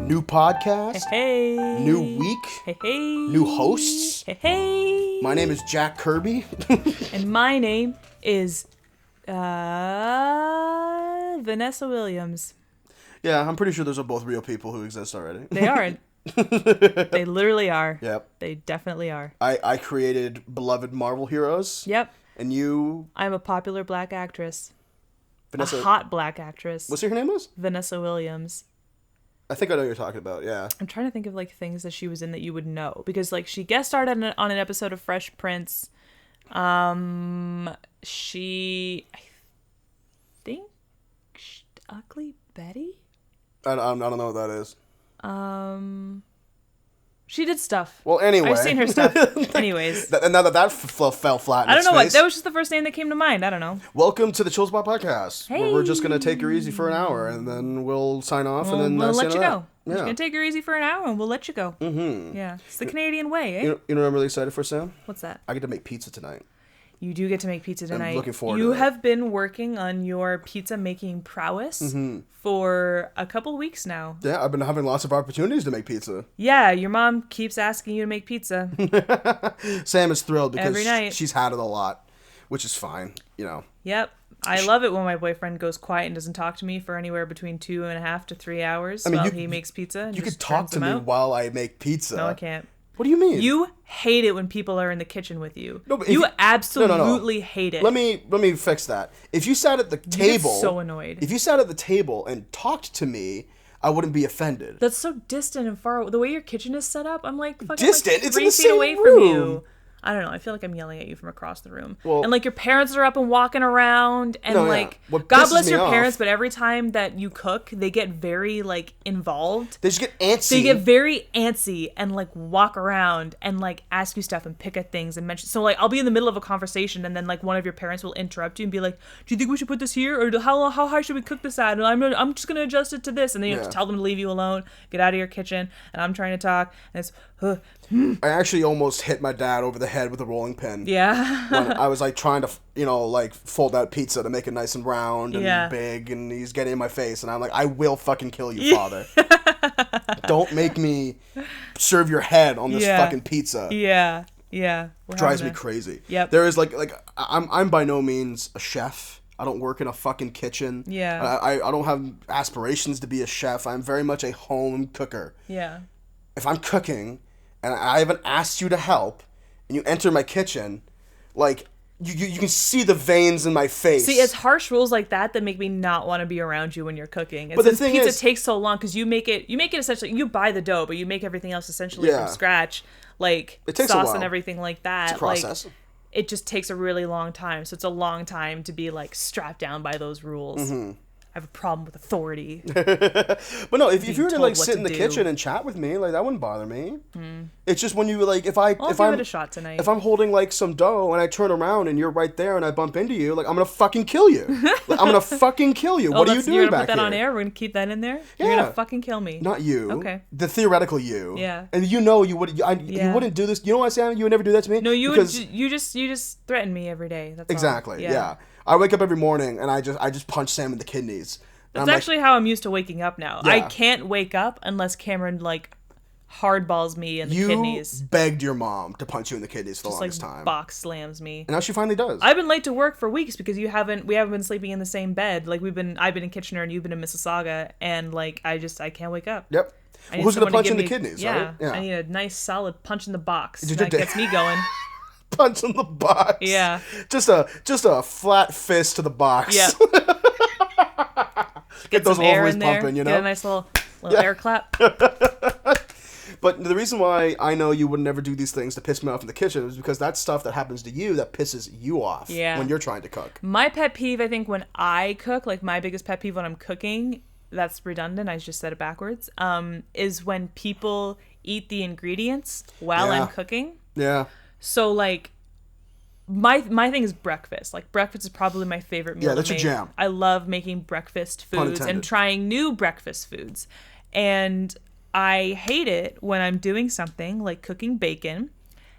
New podcast. Hey. New week. Hey. New hosts. Hey. My name is Jack Kirby. And my name is Vanessa Williams. Yeah, I'm pretty sure those are both real people who exist already. They aren't. They literally are. Yep. They definitely are. I created beloved Marvel heroes. Yep. And you... I'm a popular black actress. Vanessa... A hot black actress. What's her name was? Vanessa Williams. I think I know what you're talking about, yeah. I'm trying to think of, like, things that she was in that you would know. Because, like, she guest starred on an episode of Fresh Prince. She... I think... Ugly Betty? I don't know what that is. She did stuff. Well, anyway. I've seen her stuff. Anyways. And now that fell flat in I don't its know what. face. That was just the first name that came to mind. I don't know. Welcome to the Chill Spot Podcast. Hey. Where we're just going to take her easy for an hour, and then we'll sign off, and then we'll that's let the you end go. of that. We're just going to take her easy for an hour, and we'll let you go. Mm-hmm. Yeah. It's the Canadian way, eh? You know what I'm really excited for, Sam? What's that? I get to make pizza tonight. You do get to make pizza tonight. I'm looking forward to You it. have been working on your pizza making prowess for a couple weeks now. Yeah, I've been having lots of opportunities to make pizza. Yeah, your mom keeps asking you to make pizza. Sam is thrilled because Every night. she's had it a lot, which is fine, you know. Yep. I love it when my boyfriend goes quiet and doesn't talk to me for anywhere between 2.5 to 3 hours while he makes pizza. And You just could talk turns to them me out. while I make pizza. No, I can't. What do you mean? You hate it when people are in the kitchen with you. No, but you if absolutely hate it. Let me fix that. If you sat at the table, get so annoyed. If you sat at the table and talked to me, I wouldn't be offended. That's so distant and far. The way your kitchen is set up, I'm like fucking Distant? like It's 3 in the feet same away room. from you. I don't know. I feel like I'm yelling at you from across the room. Well, and like your parents are up and walking around and No, yeah. like What God pisses bless me your off- parents, but every time that you cook, they get very like involved. They just get antsy. They get very antsy and like walk around and like ask you stuff and pick at things and mention. So like I'll be in the middle of a conversation and then like one of your parents will interrupt you and be like, "Do you think we should put this here or how high should we cook this at?" And I'm just gonna adjust it to this, and then you have to tell them to leave you alone, get out of your kitchen, and I'm trying to talk, and it's. I actually almost hit my dad over the head with a rolling pin. Yeah. When I was like trying to, like fold out pizza to make it nice and round and big, and he's getting in my face, and I'm like, I will fucking kill you, father. Don't make me serve your head on this fucking pizza. Yeah. Drives me crazy. Yep. There is like I'm by no means a chef. I don't work in a fucking kitchen. Yeah. I don't have aspirations to be a chef. I'm very much a home cooker. Yeah. If I'm cooking and I haven't asked you to help, and you enter my kitchen, like, you can see the veins in my face. See, it's harsh rules like that make me not want to be around you when you're cooking. And But the since thing pizza is- takes so long, because you make it essentially, you buy the dough, but you make everything else essentially from scratch, like It takes a sauce while. and everything like that. It's a process. Like, it just takes a really long time. So it's a long time to be like strapped down by those rules. Mm-hmm. I have a problem with authority. But no, if you were to told like what sit to in the do. kitchen and chat with me, like that wouldn't bother me. It's just when you like if I'll if give I'm it a shot tonight. if I'm holding like some dough and I turn around and you're right there and I bump into you, like I'm gonna fucking kill you. Like, I'm gonna fucking kill you. What are you doing You're gonna back put that here? on air? We're gonna keep that in there? Yeah. You're gonna fucking kill me. Not you. Okay. The theoretical you. Yeah. And you know you would. You wouldn't do this. You know what, Sam? You would never do that to me. No, you because, would. You just threaten me every day. That's all. Exactly. Yeah. I wake up every morning and I just punch Sam in the kidneys. That's actually how I'm used to waking up now. Yeah. I can't wake up unless Cameron like hardballs me in the kidneys. You begged your mom to punch you in the kidneys for the longest time. Box slams me. And now she finally does. I've been late to work for weeks because we haven't been sleeping in the same bed. Like I've been in Kitchener and you've been in Mississauga, and like I can't wake up. Yep. I need Who's gonna someone to punch give in the me- kidneys? Yeah. Right? Yeah. I need a nice solid punch in the box. Did That your gets me going. Punch in the box. Yeah. Just a flat fist to the box. Yeah. Get those some air ovaries in there. pumping, you know? Get a nice little air clap. But the reason why I know you would never do these things to piss me off in the kitchen is because that's stuff that happens to you that pisses you off when you're trying to cook. My pet peeve, I think, when I cook, like my biggest pet peeve when I'm cooking, that's redundant, I just said it backwards, is when people eat the ingredients while I'm cooking. Yeah. So, like, my thing is breakfast. Like, breakfast is probably my favorite meal. Yeah, that's to your make. jam. I love making breakfast Pun foods intended. and trying new breakfast foods. And I hate it when I'm doing something like cooking bacon,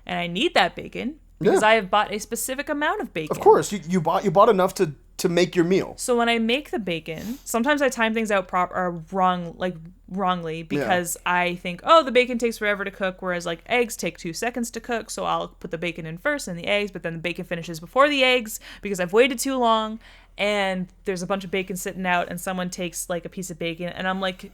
and I need that bacon because I have bought a specific amount of bacon. Of course, you bought enough to to make your meal. So when I make the bacon, sometimes I time things out wrongly because I think, oh, the bacon takes forever to cook, whereas like eggs take 2 seconds to cook. So I'll put the bacon in first and the eggs, but then the bacon finishes before the eggs because I've waited too long. And there's a bunch of bacon sitting out and someone takes like a piece of bacon and I'm like,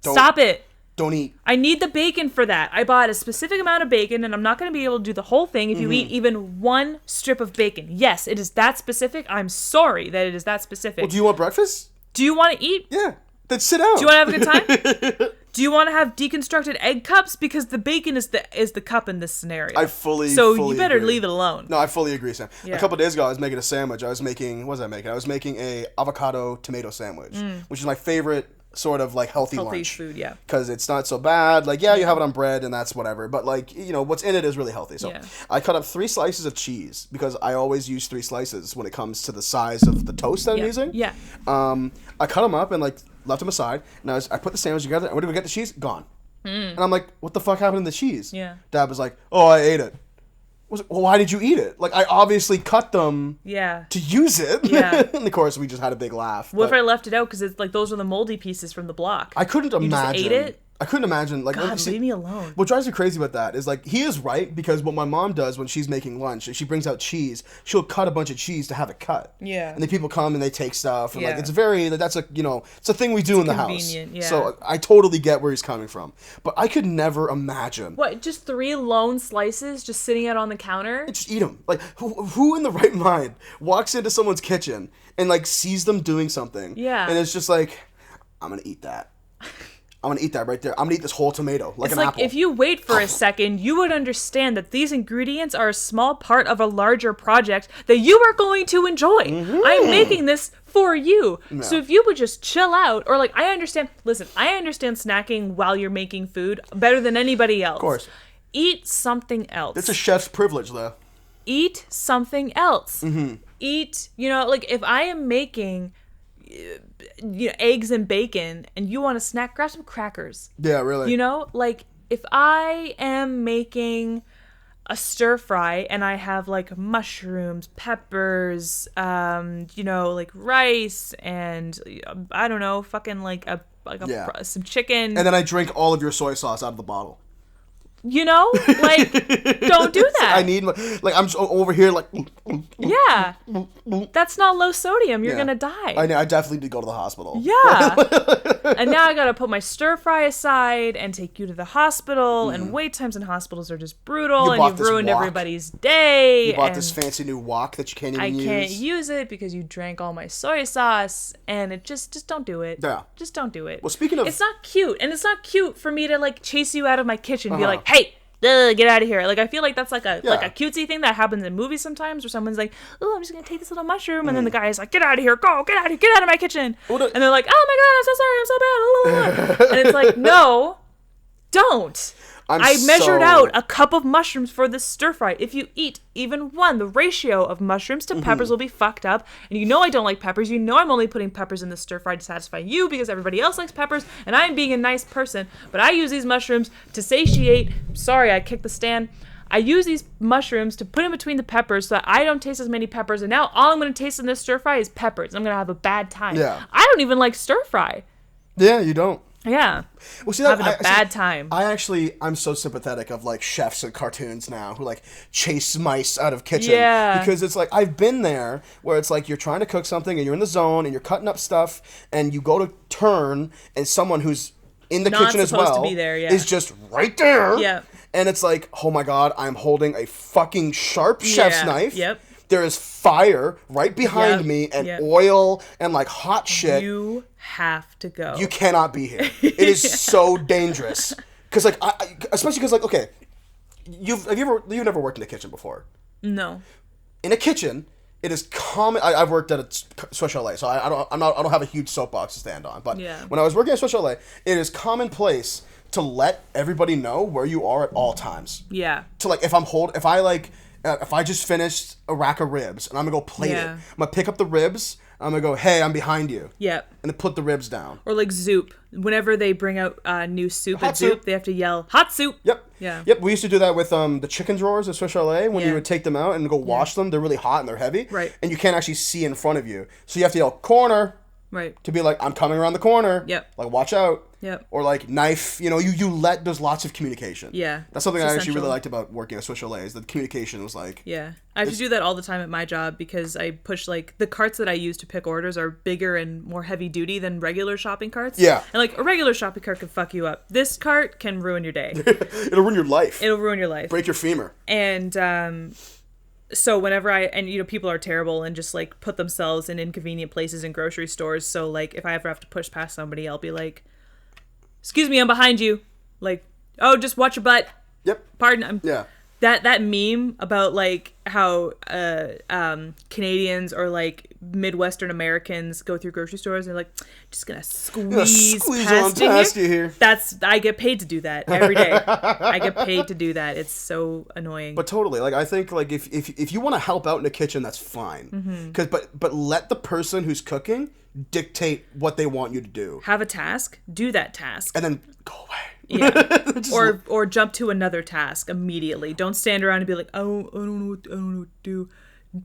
stop it. Don't eat. I need the bacon for that. I bought a specific amount of bacon and I'm not going to be able to do the whole thing if you eat even one strip of bacon. Yes, it is that specific. I'm sorry that it is that specific. Well, do you want breakfast? Do you want to eat? Yeah. Then sit down. Do you want to have a good time? Do you want to have deconstructed egg cups? Because the bacon is the cup in this scenario. I fully you better agree. leave it alone. No, I fully agree, Sam. Yeah. A couple days ago, I was making a sandwich. What was I making a avocado tomato sandwich, which is my favorite sort of like healthy lunch. Food, yeah. Because it's not so bad. Like, yeah, you have it on bread and that's whatever. But like, you know, what's in it is really healthy. So I cut up 3 slices of cheese because I always use 3 slices when it comes to the size of the toast that I'm using. Yeah. I cut them up and like left them aside. And I put the sandwich together. And when did we get the cheese? Gone. And I'm like, what the fuck happened to the cheese? Yeah. Dad was like, oh, I ate it. I was like, well, why did you eat it? Like, I obviously cut them to use it. Yeah. And of course, we just had a big laugh. What if I left it out because it's like those are the moldy pieces from the block? I couldn't imagine. You just ate it? I couldn't imagine. Like, God, leave me alone. What drives me crazy about that is like he is right because what my mom does when she's making lunch, if she brings out cheese, she'll cut a bunch of cheese to have it cut. Yeah. And then people come and they take stuff and like it's very that's a it's a thing we do in the house. Yeah. So I totally get where he's coming from, but I could never imagine. What? Just 3 lone slices just sitting out on the counter? Just eat them. Like who in the right mind walks into someone's kitchen and like sees them doing something? Yeah. And it's just like, I'm gonna eat that. I'm going to eat that right there. I'm going to eat this whole tomato like it's an like apple. If you wait for a second, you would understand that these ingredients are a small part of a larger project that you are going to enjoy. I'm making this for you. No. So if you would just chill out, or like, I understand snacking while you're making food better than anybody else. Of course. Eat something else. It's a chef's privilege, though. Eat something else. Eat, like if I am making eggs and bacon and you want a snack, grab some crackers. Yeah, really. Like if I am making a stir fry and I have like mushrooms, peppers, like rice and I don't know, fucking like some chicken. And then I drink all of your soy sauce out of the bottle. Like, don't do that. I need, I'm over here, like... Yeah. That's not low sodium. You're gonna die. I definitely did go to the hospital. Yeah. And now I gotta put my stir fry aside and take you to the hospital, and wait times in hospitals are just brutal, and you've ruined everybody's day. You bought this fancy new wok that you can't even use. I can't use it because you drank all my soy sauce, and it just don't do it. Yeah. Just don't do it. Well, speaking of... It's not cute, and it's not cute for me to, like, chase you out of my kitchen and be like, hey, get out of here. Like, I feel like that's like a cutesy thing that happens in movies sometimes where someone's like, oh, I'm just gonna take this little mushroom, and then the guy is like, get out of here, get out of my kitchen. And they're like, oh my god, I'm so sorry, I'm so bad. And it's like, no, don't. I measured out a cup of mushrooms for this stir fry. If you eat even one, the ratio of mushrooms to peppers will be fucked up. And I don't like peppers. I'm only putting peppers in the stir fry to satisfy you because everybody else likes peppers. And I'm being a nice person. But I use these mushrooms to satiate. Sorry, I kicked the stand. I use these mushrooms to put in between the peppers so that I don't taste as many peppers. And now all I'm going to taste in this stir fry is peppers. I'm going to have a bad time. Yeah. I don't even like stir fry. Yeah, you don't. Yeah. Well, see, having a bad time. I'm so sympathetic of like chefs and cartoons now who like chase mice out of kitchen. Yeah. Because it's like, I've been there where it's like you're trying to cook something and you're in the zone and you're cutting up stuff and you go to turn and someone who's in the kitchen as well to be there, is just right there. Yeah. And it's like, oh my God, I'm holding a fucking sharp chef's knife. Yep. There is fire right behind me and oil and like hot shit. You have to go. You cannot be here. It is so dangerous. Because like, especially because like, okay, you've never worked in a kitchen before? No. In a kitchen, it is common. I've worked at a Swiss Chalet, so I don't have a huge soapbox to stand on. But when I was working at Swiss Chalet, it is commonplace to let everybody know where you are at all times. Yeah. To like, if I just finished a rack of ribs and I'm gonna go plate it, I'm gonna pick up the ribs, I'm going to go, hey, I'm behind you. Yep. And then put the ribs down. Or like Zoop. Whenever they bring out new soup at soup. Zoop, they have to yell, hot soup! Yep. Yeah. Yep, we used to do that with the chicken drawers at Swiss Chalet. When you would take them out and go wash them, they're really hot and they're heavy. Right. And you can't actually see in front of you. So you have to yell, corner. Right. To be like, I'm coming around the corner. Yep. Like, watch out. Yep. Or like, knife. You know, there's lots of communication. Yeah. That's something It's I actually essential. really liked about working at Swiss Chalet, is that the communication was like... Yeah. I have to do that all the time at my job because I push, like, the carts that I use to pick orders are bigger and more heavy duty than regular shopping carts. Yeah. And, like, a regular shopping cart can fuck you up. This cart can ruin your day. It'll ruin your life. It'll ruin your life. Break your femur. And, so whenever people are terrible and just, like, put themselves in inconvenient places in grocery stores. So, like, if I ever have to push past somebody, I'll be like, excuse me, I'm behind you. Like, oh, just watch your butt. Yep. Pardon. Yeah. That meme about, like, how Canadians or, like, Midwestern Americans go through grocery stores and they're like, just gonna squeeze past you here. I get paid to do that every day. I get paid to do that. It's so annoying. But totally, like, I think, like, if you want to help out in the kitchen, that's fine. But let the person who's cooking dictate what they want you to do. Have a task, do that task. And then go away. Yeah. or jump to another task immediately. Don't stand around and be like, I don't know what to do.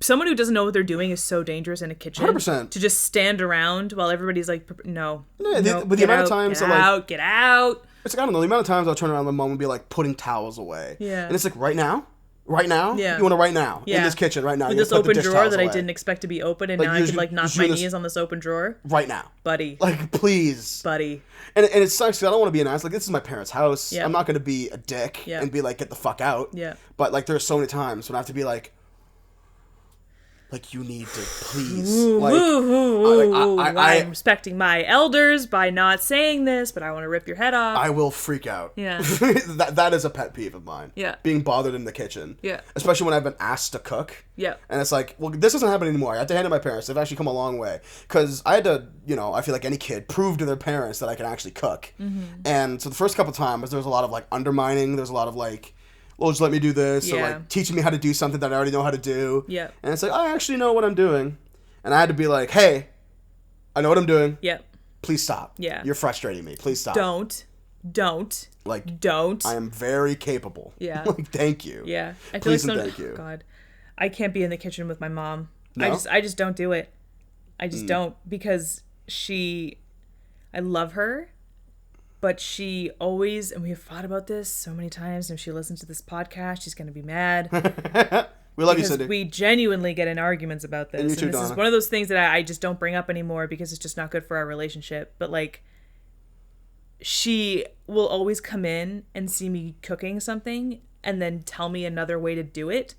Someone who doesn't know what they're doing is so dangerous in a kitchen. 100%. To just stand around while everybody's like, no. Yeah, no, but the amount of times get out. It's like, I don't know, the amount of times I'll turn around my mom and be like putting towels away. Yeah. And it's like, right now? Right now? Yeah. You want to right now? Yeah. In this kitchen right now. With this open drawer that I didn't expect to be open, and like, now I could like knock my knees on this open drawer. Right now. Buddy. Like, please. Buddy. And it sucks because I don't want to be an ass. Like, this is my parents' house. Yep. I'm not going to be a dick and be like, get the fuck out. Yeah. But, like, there's so many times when I have to be like, you need to please. I'm respecting my elders by not saying this, but I want to rip your head off. I will freak out. Yeah. that is a pet peeve of mine. Yeah. Being bothered in the kitchen. Yeah. Especially when I've been asked to cook. Yeah. And it's like, well, this doesn't happen anymore. I have to hand it to my parents. They've actually come a long way. Because I had to, I feel like any kid, prove to their parents that I can actually cook. Mm-hmm. And so the first couple times, there was a lot of, like, undermining. There's a lot of, like, well, just let me do this, or like teaching me how to do something that I already know how to do. Yeah. And it's like, I actually know what I'm doing. And I had to be like, hey, I know what I'm doing. Yep. Please stop. Yeah. You're frustrating me. Please stop. Don't. Like, don't. I am very capable. Yeah. Like, thank you. Yeah. I feel Please like and thank you. Oh, God. I can't be in the kitchen with my mom. No? I just don't do it. I just don't, because I love her. But she always, and we have fought about this so many times, and if she listens to this podcast, she's going to be mad. We love you, Cindy. We genuinely get in arguments about this. And you too, and this Donna. is one of those things that I just don't bring up anymore because it's just not good for our relationship. But, like, she will always come in and see me cooking something and then tell me another way to do it.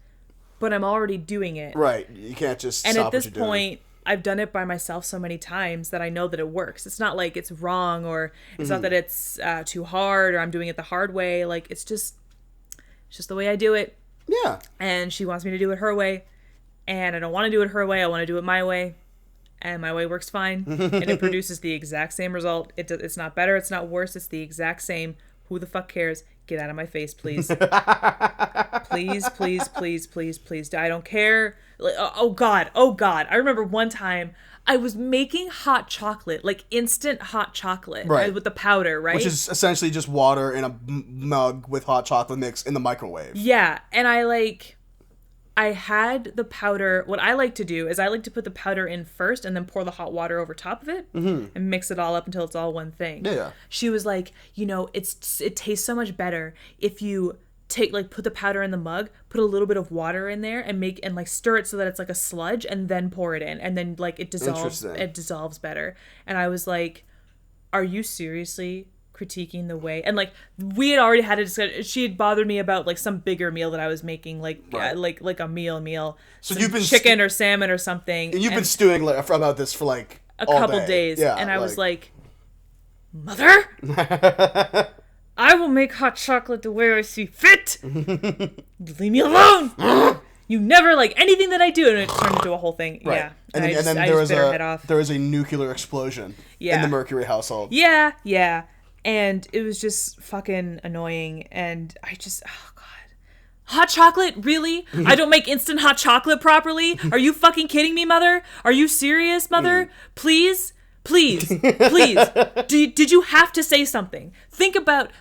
But I'm already doing it. Right. You can't just and stop at this what you're point, doing. I've done it by myself so many times that I know that it works. It's not like it's wrong, or it's not that it's too hard, or I'm doing it the hard way. Like, it's just the way I do it. Yeah. And she wants me to do it her way, and I don't want to do it her way. I want to do it my way, and my way works fine, and it produces the exact same result. It's not better. It's not worse. It's the exact same. Who the fuck cares? Get out of my face, please. Please, please, please, please, please. I don't care. Like, oh God. I remember one time I was making hot chocolate, like instant hot chocolate, right, with the powder, right? Which is essentially just water in a mug with hot chocolate mix in the microwave. Yeah, and I had the powder. What I like to do is I like to put the powder in first and then pour the hot water over top of it and mix it all up until it's all one thing. Yeah. She was like, it tastes so much better if you put the powder in the mug, put a little bit of water in there and stir it so that it's like a sludge and then pour it in, and then like it dissolves better. And I was like, are you seriously critiquing the way? And like, we had already had a discussion. She had bothered me about like some bigger meal that I was making, like like a meal. So you've been chicken or salmon or something. And you've been stewing about this for like a couple days. Yeah, and I was like, Mother, I will make hot chocolate the way I see fit. Leave me alone. You never like anything that I do, and it turned into a whole thing. Right. Yeah. And then there was a nuclear explosion in the Mercury household. Yeah, yeah. And it was just fucking annoying, and I just, oh God. Hot chocolate? Really? I don't make instant hot chocolate properly? Are you fucking kidding me, mother? Are you serious, mother? Please? Please. Did you have to say something? Think about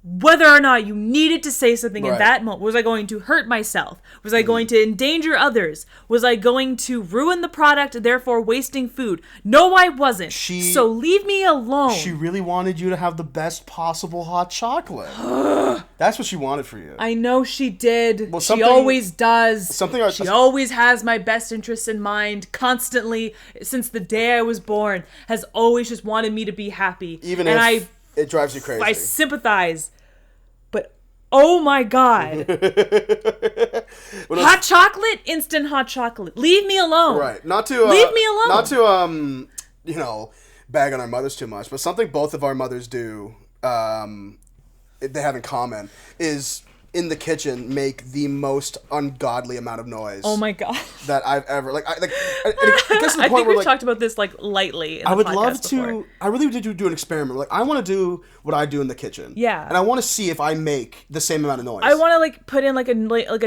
whether or not you needed to say something in that moment. Was I going to hurt myself? Was I going to endanger others? Was I going to ruin the product, therefore wasting food? No, I wasn't. So leave me alone. She really wanted you to have the best possible hot chocolate. That's what she wanted for you. I know she did. Well, she always does. She always has my best interests in mind, constantly, since the day I was born, has always just wanted me to be happy. Even if it drives you crazy. I sympathize. Oh my God. Hot chocolate, instant hot chocolate. Leave me alone. Right. Leave me alone. Not to, bag on our mothers too much, but something both of our mothers do, they have in common, is in the kitchen make the most ungodly amount of noise. Oh my God. That I've ever, it gets to the point think where, we've talked about this, lightly in the I would podcast love before. to, I really do an experiment. I want to do what I do in the kitchen. Yeah. And I want to see if I make the same amount of noise. I want to, put in, a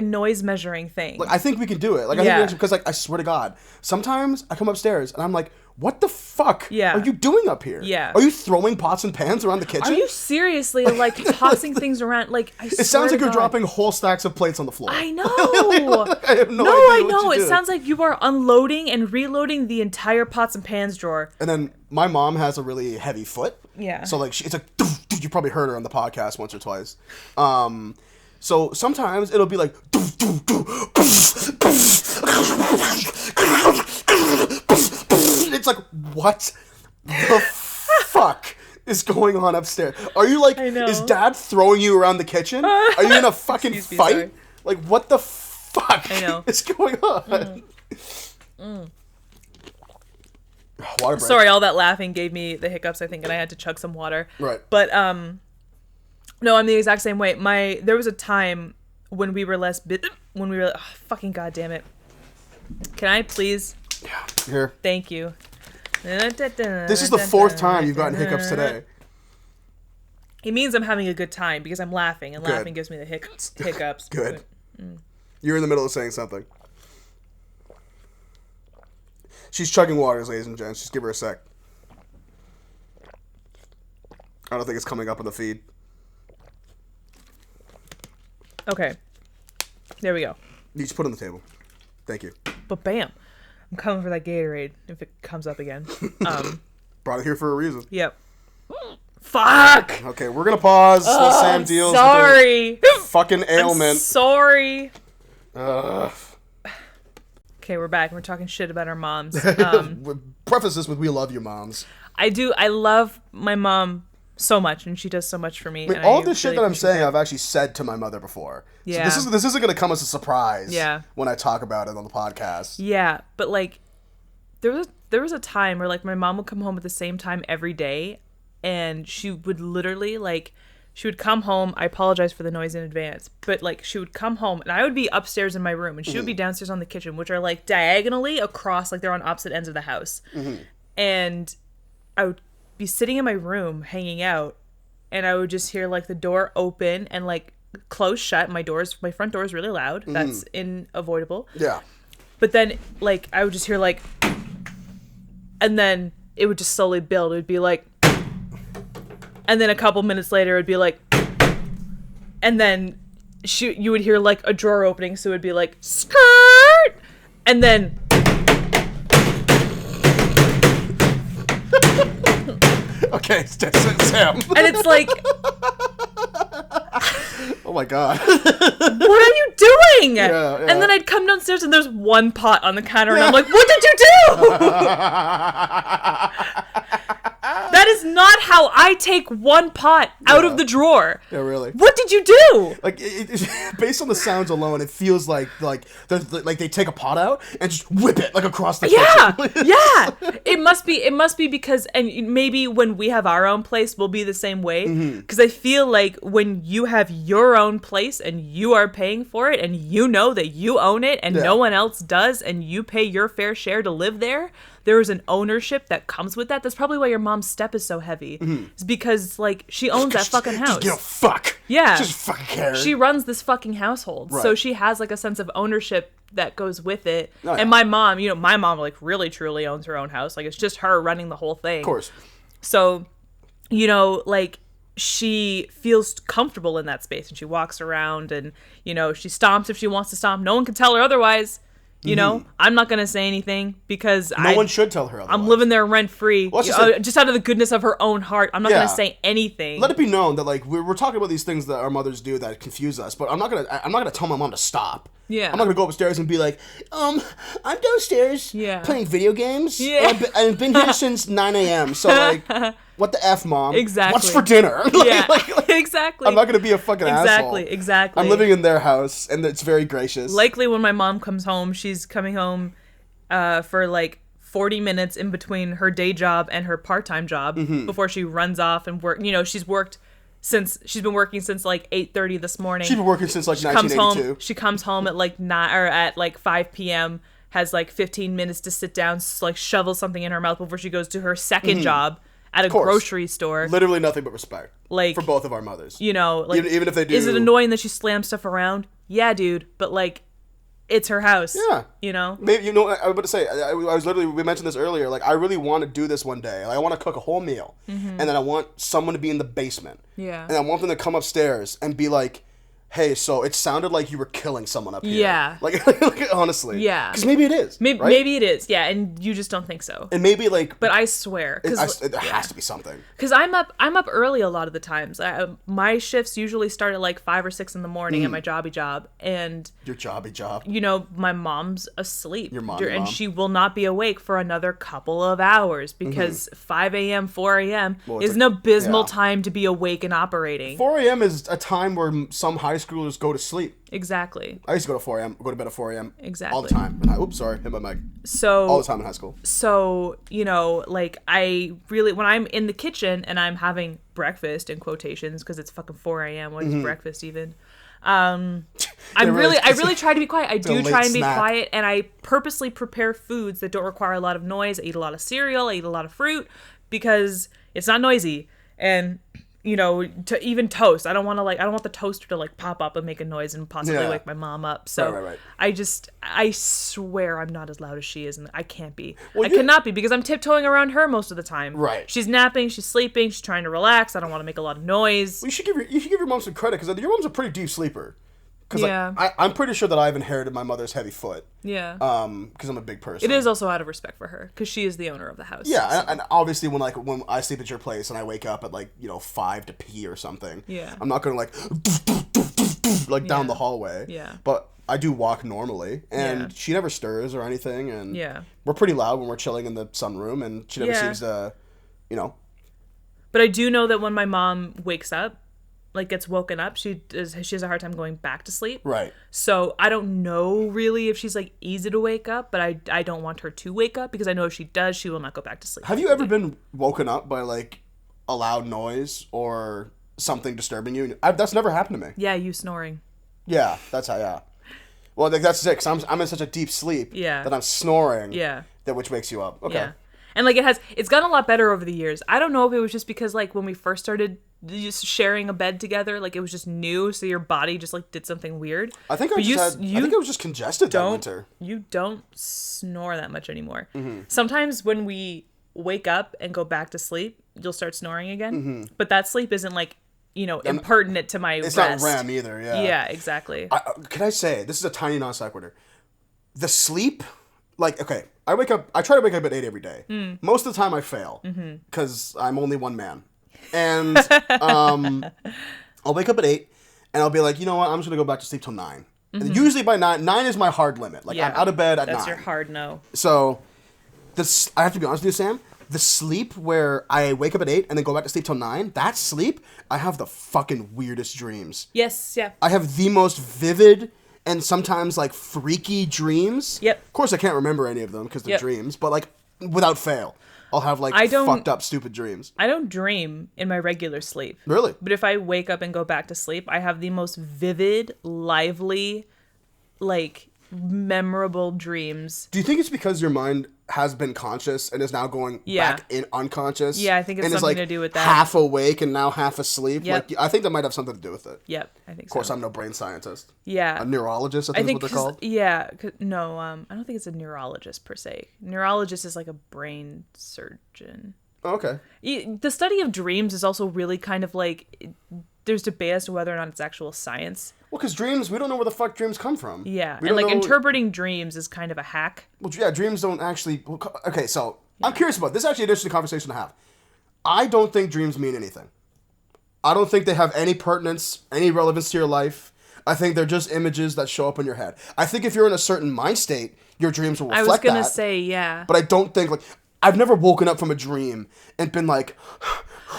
noise measuring thing. I think we can do it. I think because, I swear to God, sometimes I come upstairs and I'm like, what the fuck are you doing up here? Yeah. Are you throwing pots and pans around the kitchen? Are you seriously, tossing things around? It sounds like you're dropping whole stacks of plates on the floor. I know. I have no idea I know. what you It sounds like you are unloading and reloading the entire pots and pans drawer. And then my mom has a really heavy foot. Yeah. So, it's like, you probably heard her on the podcast once or twice. So sometimes it'll be like, it's like, what the fuck is going on upstairs? Are you is Dad throwing you around the kitchen? Are you in a fucking fight? What the fuck is going on? Water break. Sorry, all that laughing gave me the hiccups, I think, and I had to chug some water. Right. But, no, I'm the exact same way. There was a time when we were fucking goddamn it. Can I please? Yeah. Here. Thank you. This is the fourth time you've gotten hiccups today. It means I'm having a good time because I'm laughing, and laughing gives me the hiccups. Good. You're in the middle of saying something. She's chugging waters, ladies and gents. Just give her a sec. I don't think it's coming up on the feed. Okay. There we go. You just put it on the table. Thank you. But bam. I'm coming for that Gatorade if it comes up again. Brought it here for a reason. Yep. Fuck! Okay, we're gonna pause while Sam deals sorry. with her fucking ailment. I'm sorry. Ugh. Okay, we're back. We're talking shit about our moms. Preface this with we love you, moms. I do. I love my mom so much, and she does so much for me. I mean, all this shit that I'm saying, I've actually said to my mother before. Yeah. So this isn't going to come as a surprise. Yeah. When I talk about it on the podcast. Yeah, but there was a time where my mom would come home at the same time every day, and she would literally she would come home. I apologize for the noise in advance, but she would come home, and I would be upstairs in my room, and she would be downstairs on the kitchen, which are diagonally across, they're on opposite ends of the house, and I would be sitting in my room hanging out, and I would just hear the door open and close shut. My front door is really loud. That's unavoidable. Yeah. But then I would just hear and then it would just slowly build. It would be and then a couple minutes later it would be and then you would hear a drawer opening, so it would be skirt, and then okay, Sam. And it's oh my God. What are you doing? Yeah. And then I'd come downstairs and there's one pot on the counter, and I'm like, what did you do? That is not how I take one pot out of the drawer. Yeah, really. What did you do? Based on the sounds alone, it feels like they take a pot out and just whip it across the kitchen. Yeah. It must be because, and maybe when we have our own place, we'll be the same way. Because I feel when you have your own place and you are paying for it and you know that you own it and no one else does, and you pay your fair share to live there, there is an ownership that comes with that. That's probably why your mom's step is so heavy. It's because like she owns that fucking house. Just give a fuck. Yeah. Just fucking care. She runs this fucking household. Right. So she has like a sense of ownership that goes with it. Oh, yeah. And my mom, my mom like really truly owns her own house. Like it's just her running the whole thing. Of course. So, like she feels comfortable in that space and she walks around and, she stomps if she wants to stomp. No one can tell her otherwise. I'm not going to say anything because no one should tell her otherwise. I'm living there rent free. Well, just out of the goodness of her own heart. I'm not going to say anything. Let it be known that like we're talking about these things that our mothers do that confuse us, but I'm not going to tell my mom to stop. Yeah. I'm not going to go upstairs and be like, I'm downstairs playing video games. Yeah. And I've been here since 9 a.m. So like, what the F, Mom? Exactly. What's for dinner? Exactly. I'm not going to be a fucking asshole. Exactly. I'm living in their house and it's very gracious. Likely when my mom comes home, she's coming home for like 40 minutes in between her day job and her part-time job before she runs off and work. She's been working since like 8:30 this morning. She's been working since like 1982. She comes home at like 9 or at like 5 p.m. has like 15 minutes to sit down, like shovel something in her mouth before she goes to her second job at a grocery store. Literally nothing but respect. Like for both of our mothers. Like even if they do. Is it annoying that she slams stuff around? Yeah, dude. But like, it's her house. Yeah. Maybe I was about to say, I was literally, we mentioned this earlier, like I really want to do this one day. Like, I want to cook a whole meal and then I want someone to be in the basement. Yeah. And I want them to come upstairs and be like, hey, so it sounded like you were killing someone up here. Yeah. Like honestly. Yeah. Because maybe it is. Maybe it is. Yeah. And you just don't think so. And maybe like. But I swear. There has to be something. Because I'm up early a lot of the times. My shifts usually start at like 5 or 6 in the morning at my jobby job. And. Your jobby job. My mom's asleep. Your mom. And she will not be awake for another couple of hours because 5 a.m., 4 a.m. is an abysmal time to be awake and operating. 4 a.m. is a time where some high schoolers go to sleep. Exactly. I used to go to bed at 4 a.m. Exactly. All the time. And hit my mic. So all the time in high school. So, like I really, when I'm in the kitchen and I'm having breakfast in quotations because it's fucking 4 a.m. What is breakfast even? I really try to be quiet. I do try and be quiet, and I purposely prepare foods that don't require a lot of noise. I eat a lot of cereal. I eat a lot of fruit because it's not noisy. And to even toast, I don't want the toaster to like pop up and make a noise and possibly wake my mom up. So right. I swear I'm not as loud as she is, and I can't be. I cannot be because I'm tiptoeing around her most of the time. Right. She's napping, she's sleeping, she's trying to relax. I don't want to make a lot of noise. Well, you should give your mom some credit because your mom's a pretty deep sleeper. Because I'm pretty sure that I've inherited my mother's heavy foot. Yeah. Because I'm a big person. It is also out of respect for her because she is the owner of the house. Yeah, so. and obviously when I sleep at your place and I wake up at 5 to pee or something. Yeah. I'm not gonna down the hallway. Yeah. But I do walk normally, and she never stirs or anything, and we're pretty loud when we're chilling in the sunroom, and she never seems to, But I do know that when my mom wakes up, gets woken up, she has a hard time going back to sleep. Right. So I don't know really if she's easy to wake up, but I don't want her to wake up because I know if she does, she will not go back to sleep. Have you ever been woken up by a loud noise or something disturbing you? That's never happened to me. Yeah, you snoring. Yeah, that's how. Yeah. Well, that's it. Cause I'm in such a deep sleep. That I'm snoring. Yeah. That which wakes you up. Okay. Yeah. And it's gotten a lot better over the years. I don't know if it was just because when we first started just sharing a bed together, it was just new, so your body just did something weird. I think I think it was just congested that winter. You don't snore that much anymore. Mm-hmm. Sometimes when we wake up and go back to sleep, you'll start snoring again. Mm-hmm. But that sleep isn't impertinent to my rest. It's not REM either. Yeah. Yeah, exactly. Can I say this is a tiny non sequitur? The sleep. Okay, I try to wake up at 8 every day. Most of the time I fail because I'm only one man. And I'll wake up at 8 and I'll be like, you know what, I'm just going to go back to sleep till 9. And usually by 9 is my hard limit. I'm out of bed at 9. That's your hard no. So, I have to be honest with you, Sam. The sleep where I wake up at 8 and then go back to sleep till 9, that sleep, I have the fucking weirdest dreams. Yes, yeah. I have the most vivid and sometimes freaky dreams. Yep. Of course I can't remember any of them because they're dreams, but without fail, I'll have fucked up stupid dreams. I don't dream in my regular sleep. Really? But if I wake up and go back to sleep, I have the most vivid, lively, memorable dreams. Do you think it's because your mind has been conscious and is now going back in unconscious. Yeah, I think it's something to do with that. Half awake and now half asleep. Yep. Like, I think that might have something to do with it. Yep, I think so. Of course, I'm no brain scientist. Yeah. A neurologist, I think is what they're called. Yeah. No, I don't think it's a neurologist per se. Neurologist is like a brain surgeon. Oh, okay. The study of dreams is also really kind of like, there's debate as to whether or not it's actual science. Well, because dreams, we don't know where the fuck dreams come from. Yeah, and like interpreting dreams is kind of a hack. Well, yeah, dreams don't actually... Okay, so I'm curious about this. This is actually an interesting conversation to have. I don't think dreams mean anything. I don't think they have any pertinence, any relevance to your life. I think they're just images that show up in your head. I think if you're in a certain mind state, your dreams will reflect that. I was going to say, yeah. But I don't think, like... I've never woken up from a dream and been like...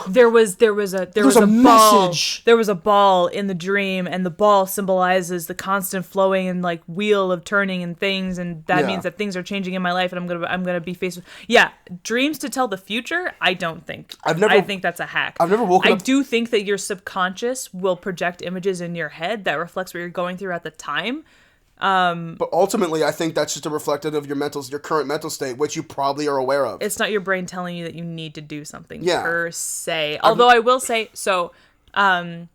There was a message. There was a ball in the dream, and the ball symbolizes the constant flowing and like wheel of turning and things, and that means that things are changing in my life, and I'm gonna be faced with dreams to tell the future. I don't think. I think that's a hack. I've never woken up. I do think that your subconscious will project images in your head that reflects what you're going through at the time. But ultimately, I think that's just a reflective of your current mental state, which you probably are aware of. It's not your brain telling you that you need to do something per se. Although I will say, so, I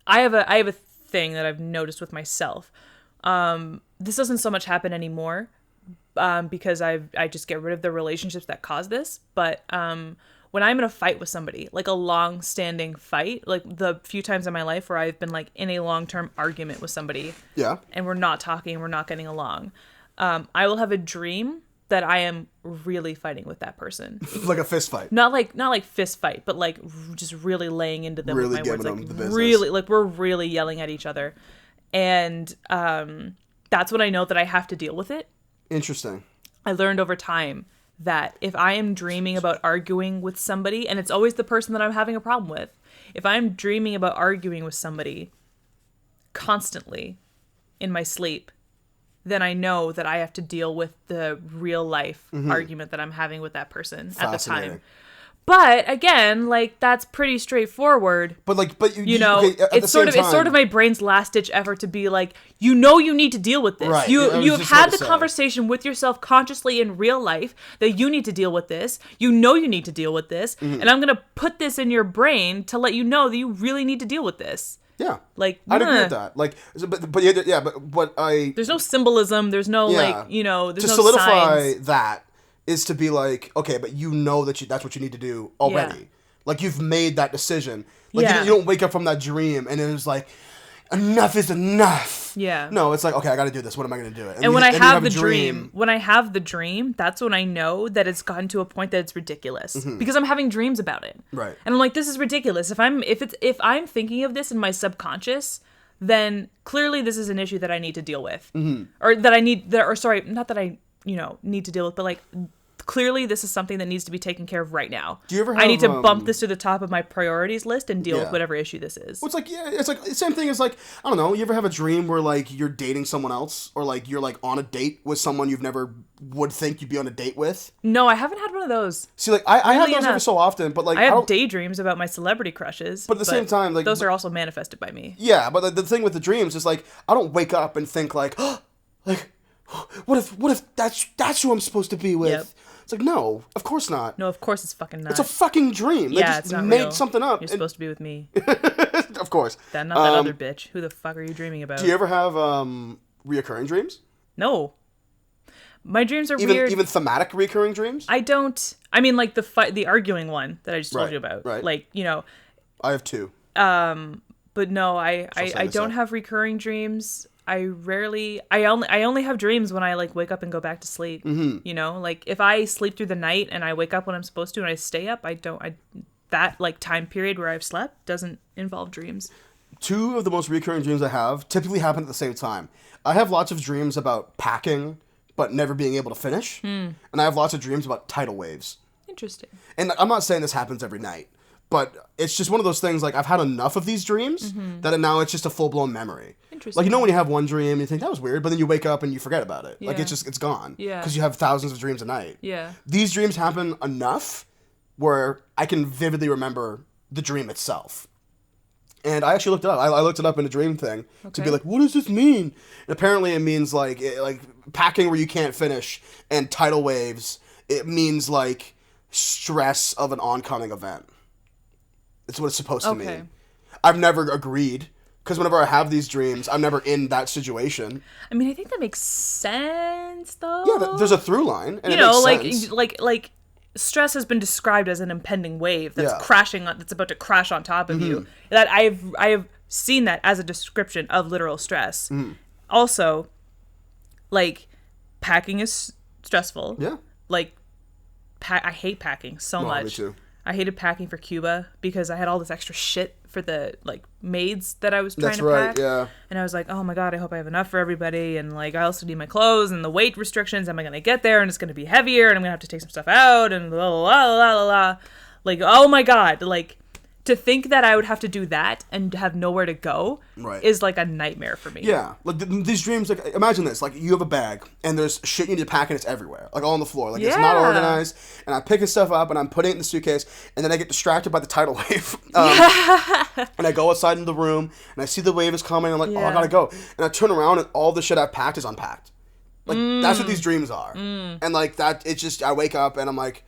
have a thing that I've noticed with myself. This doesn't so much happen anymore, because I just get rid of the relationships that cause this. But, when I'm in a fight with somebody, like a long-standing fight, like the few times in my life where I've been like in a long-term argument with somebody, and we're not talking, we're not getting along, I will have a dream that I am really fighting with that person, like a fist fight. Not like fist fight, but like just really laying into them really with my words, them like the business. Really, like we're really yelling at each other, and that's when I know that I have to deal with it. Interesting. I learned over time that if I am dreaming about arguing with somebody, and it's always the person that I'm having a problem with, if I'm dreaming about arguing with somebody constantly in my sleep, then I know that I have to deal with the real life argument that I'm having with that person at the time. But again, like that's pretty straightforward. But it's sort of my brain's last ditch effort to be like, you need to deal with this. Right. You have had the conversation with yourself consciously in real life that you need to deal with this. You need to deal with this, and I'm gonna put this in your brain to let you know that you really need to deal with this. Yeah, like I'd agree with that. Like, but there's no symbolism. There's no there's to no solidify signs. that. Is to be like, okay, but that's what you need to do already. Yeah. Like, you've made that decision. Like, you don't wake up from that dream and it was like, enough is enough. Yeah. No, it's like, okay, I gotta do this. What am I gonna do? And when I have the dream, that's when I know that it's gotten to a point that it's ridiculous. Because I'm having dreams about it. Right. And I'm like, this is ridiculous. If I'm thinking of this in my subconscious, then clearly this is an issue that I need to deal with. Or that I need, not that I need to deal with, but like clearly this is something that needs to be taken care of right now. Do you ever have, I need to bump this to the top of my priorities list and deal with whatever issue this is. Well, it's like the same thing as like, I don't know, you ever have a dream where like you're dating someone else or like you're like on a date with someone you've never would think you'd be on a date with? No, I haven't had one of those. See, like I have those every so often, but like I have daydreams about my celebrity crushes. But at the same time, like those are also manifested by me. Yeah, but the thing with the dreams is like I don't wake up and think like, what if that's who I'm supposed to be with? Yep. It's like, no, of course not. No, of course it's fucking not. It's a fucking dream. They just it's not made real. something up. You're supposed to be with me. Of course. Not that other bitch. Who the fuck are you dreaming about? Do you ever have reoccurring dreams? No. My dreams are weird. Even thematic reoccurring dreams? I don't. I mean, like the arguing one that I just told you about. Right. Like, I have two. But no, I don't have recurring dreams. I only have dreams when I like wake up and go back to sleep. Like if I sleep through the night and I wake up when I'm supposed to and I stay up, that like time period where I've slept doesn't involve dreams. Two of the most recurring dreams I have typically happen at the same time. I have lots of dreams about packing but never being able to finish. And I have lots of dreams about tidal waves. Interesting. And I'm not saying this happens every night, but it's just one of those things, like, I've had enough of these dreams that now it's just a full-blown memory. Interesting. Like, when you have one dream and you think, that was weird, but then you wake up and you forget about it. Yeah. Like, it's gone. Yeah. Because you have thousands of dreams a night. Yeah. These dreams happen enough where I can vividly remember the dream itself. And I actually looked it up. I looked it up in a dream thing to be like, what does this mean? And apparently it means like packing where you can't finish, and tidal waves. It means like stress of an oncoming event. It's what it's supposed to mean. I've never agreed, because whenever I have these dreams, I'm never in that situation. I mean, I think that makes sense, though. Yeah, there's a through line, and like stress has been described as an impending wave that's that's about to crash on top of you. That I have seen that as a description of literal stress. Also, like, packing is stressful. Yeah. Like, I hate packing so much. Me too. I hated packing for Cuba because I had all this extra shit for the, like, maids that I was trying to pack. Yeah. And I was like, oh my God, I hope I have enough for everybody. And, like, I also need my clothes and the weight restrictions. Am I going to get there? And it's going to be heavier and I'm going to have to take some stuff out and blah, blah, blah, blah, blah, blah. Like, oh my God. Like, to think that I would have to do that and have nowhere to go is like a nightmare for me. Yeah. Like, these dreams, like, imagine this. Like, you have a bag and there's shit you need to pack and it's everywhere. Like, all on the floor. Like, it's not organized. And I'm picking stuff up and I'm putting it in the suitcase, and then I get distracted by the tidal wave. And I go outside in the room and I see the wave is coming and I'm like, oh, I gotta go. And I turn around and all the shit I've packed is unpacked. Like, that's what these dreams are. And, like, that, it's just, I wake up and I'm like,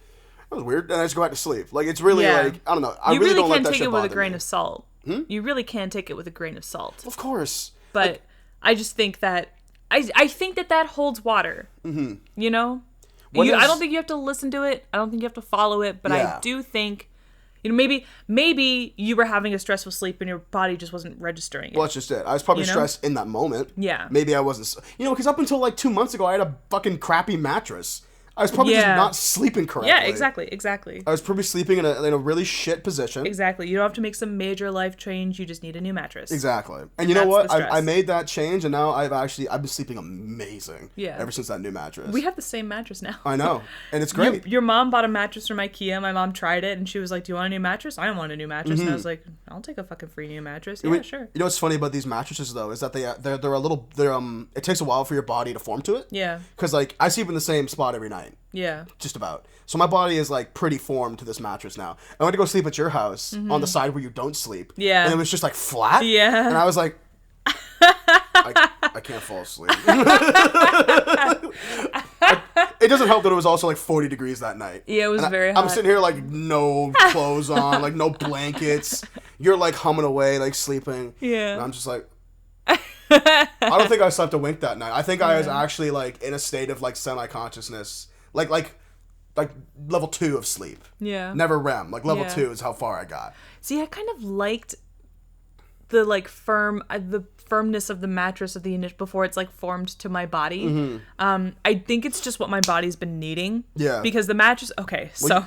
that was weird, and I just go back to sleep. Like, it's really like, I don't know. I really don't let that shit bother me. You really can take it with a grain of salt. You really can take it with a grain of salt. Of course. But like, I just think that I think that holds water. You know, I don't think you have to listen to it. I don't think you have to follow it. But I do think, you know, maybe you were having a stressful sleep and your body just wasn't registering it. Well, that's just it. I was probably stressed in that moment. Yeah. Maybe I wasn't. You know, because up until like 2 months ago, I had a fucking crappy mattress. I was probably just not sleeping correctly. Yeah, exactly. I was probably sleeping in a really shit position. Exactly. You don't have to make some major life change. You just need a new mattress. Exactly. And you know what? I made that change, and now I've been sleeping amazing. Yeah. Ever since that new mattress. We have the same mattress now. I know. And it's great. Your mom bought a mattress from IKEA. My mom tried it, and she was like, do you want a new mattress? I don't want a new mattress. And I was like, I'll take a fucking free new mattress. Yeah, sure. You know what's funny about these mattresses, though, is that they're a little, it takes a while for your body to form to it. Yeah. Because, like, I sleep in the same spot every night. Yeah. Just about. So my body is like pretty formed to this mattress now. I went to go sleep at your house on the side where you don't sleep. Yeah. And it was just like flat. Yeah. And I was like, I can't fall asleep. It doesn't help that it was also like 40 degrees that night. Yeah, it was very hot. I'm sitting here like no clothes on, like no blankets. You're like humming away, like sleeping. Yeah. And I'm just like, I don't think I slept a wink that night. I think I was actually like in a state of like semi-consciousness, like level 2 of sleep. Yeah. Never REM. Like level 2 is how far I got. See, I kind of liked the like the firmness of the mattress of the initial before it's like formed to my body. I think it's just what my body's been needing. Yeah. Because the mattress. Okay, so.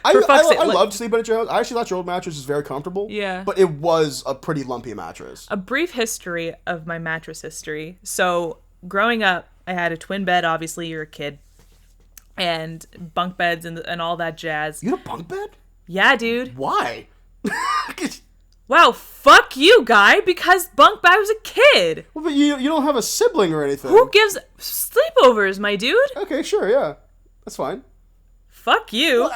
I loved sleeping at your house. I actually thought your old mattress was very comfortable. Yeah. But it was a pretty lumpy mattress. A brief history of my mattress history. So, growing up, I had a twin bed. Obviously, you're a kid. And bunk beds and all that jazz. You had a bunk bed? Yeah, dude. Why? Wow, fuck you, guy. Because bunk bed, I was a kid. Well, but you don't have a sibling or anything. Who gives sleepovers, my dude? Okay, sure, yeah. That's fine. Fuck you. Well,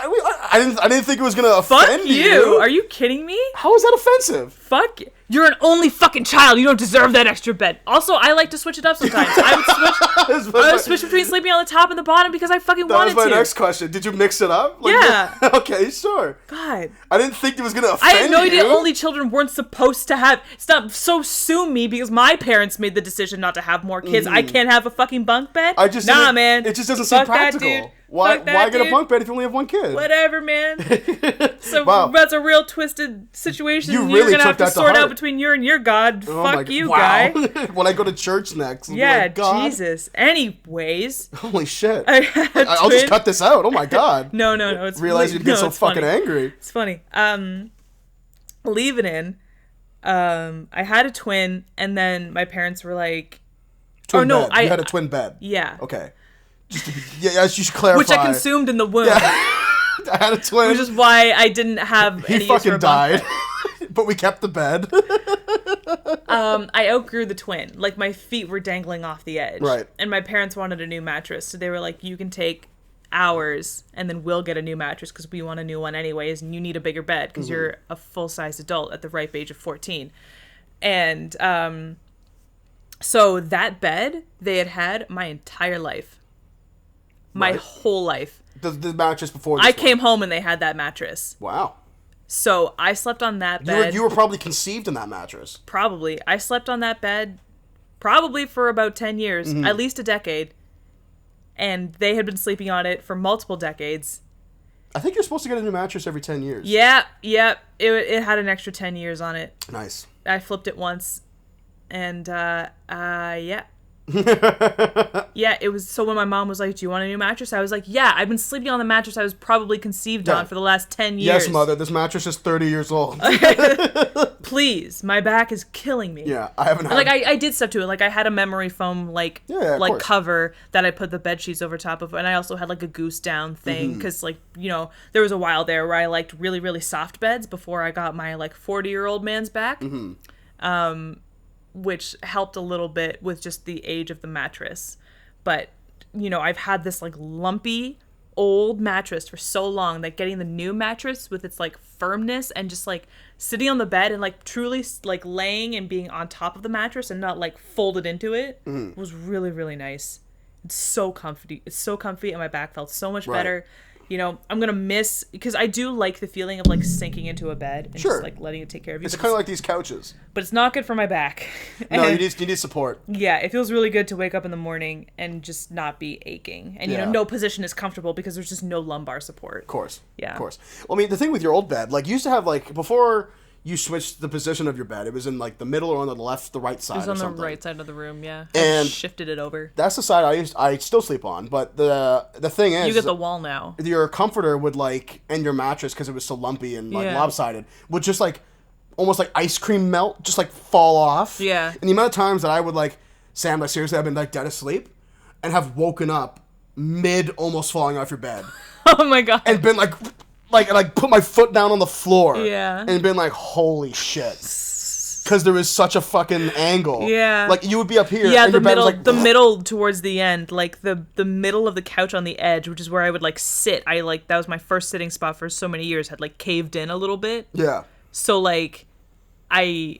I didn't think it was gonna offend you. Fuck you. Are you kidding me? How is that offensive? Fuck you. You're an only fucking child. You don't deserve that extra bed. Also, I like to switch it up sometimes. I would switch between sleeping on the top and the bottom because I fucking wanted to. That was my next question. Did you mix it up? Like, yeah. Okay, sure. God. I didn't think it was going to offend you. I had no idea only children weren't supposed to have... Stop. So sue me because my parents made the decision not to have more kids. I can't have a fucking bunk bed? Man. It just doesn't seem practical. That, dude. Why get a bunk bed if you only have one kid? Whatever, man. So that's a real twisted situation. You really You're going to have to sort out between you and your God. Fuck you, guy. When I go to church next. Yeah, like, God. Jesus. Anyways. Holy shit. I'll just cut this out. Oh my God. No. It's realize you'd get so fucking angry. It's funny. Leaving in, I had a twin, and then my parents were like... Twin bed. You had a twin bed. Yeah. Okay. You should clarify. Which I consumed in the womb. Yeah. I had a twin. Which is why I didn't have any He fucking died. But we kept the bed. I outgrew the twin. Like, my feet were dangling off the edge. Right. And my parents wanted a new mattress. So they were like, you can take hours, and then we'll get a new mattress because we want a new one anyways, and you need a bigger bed because you're a full-sized adult at the ripe age of 14. And so that bed they had my entire life. My whole life. The mattress before this I came home and they had that mattress. Wow. So I slept on that bed. You were probably conceived in that mattress. Probably. I slept on that bed probably for about 10 years, at least a decade. And they had been sleeping on it for multiple decades. I think you're supposed to get a new mattress every 10 years. Yeah. It had an extra 10 years on it. Nice. I flipped it once. And, yeah. Yeah, it was. So when my mom was like, do you want a new mattress? I was like, yeah, I've been sleeping on the mattress I was probably conceived on for the last 10 years. Yes, mother, this mattress is 30 years old. Please, my back is killing me. Yeah, I haven't had... Like, I did stuff to it. Like, I had a memory foam, like cover that I put the bed sheets over top of. And I also had, like, a goose down thing. Because, like, you know, there was a while there where I liked really, really soft beds before I got my, like, 40-year-old man's back. Which helped a little bit with just the age of the mattress. But, you know, I've had this, like, lumpy old mattress for so long that getting the new mattress with its, like, firmness and just, like, sitting on the bed and, like, truly, like, laying and being on top of the mattress and not, like, folded into it was really, really nice. It's so comfy. It's so comfy, and my back felt so much better. You know, I'm going to miss... Because I do like the feeling of, like, sinking into a bed and just, like, letting it take care of you. It's kind of like these couches. But it's not good for my back. No, you need support. Yeah, it feels really good to wake up in the morning and just not be aching. And, you know, no position is comfortable because there's just no lumbar support. Of course. Yeah. Of course. Well, I mean, the thing with your old bed, like, you used to have, like, before... you switched the position of your bed. It was in, like, the middle or on the right side. It was on the right side of the room, yeah. And I shifted it over. That's the side I still sleep on. But the thing is... you get the wall now. Your comforter would, like, and your mattress, because it was so lumpy and, like, lopsided, would just, like, almost like ice cream melt, just, like, fall off. Yeah. And the amount of times that I would, like, Sam, like, seriously, I've been, like, dead asleep and have woken up mid almost falling off your bed. Oh, my God. And been, like put my foot down on the floor. Yeah. And been like, holy shit. Because there was such a fucking angle. Yeah. Like, you would be up here. Yeah, and the your bed middle, was like... the middle towards the end, like the middle of the couch on the edge, which is where I would, like, sit. That was my first sitting spot for so many years, had, like, caved in a little bit. Yeah. So, like, I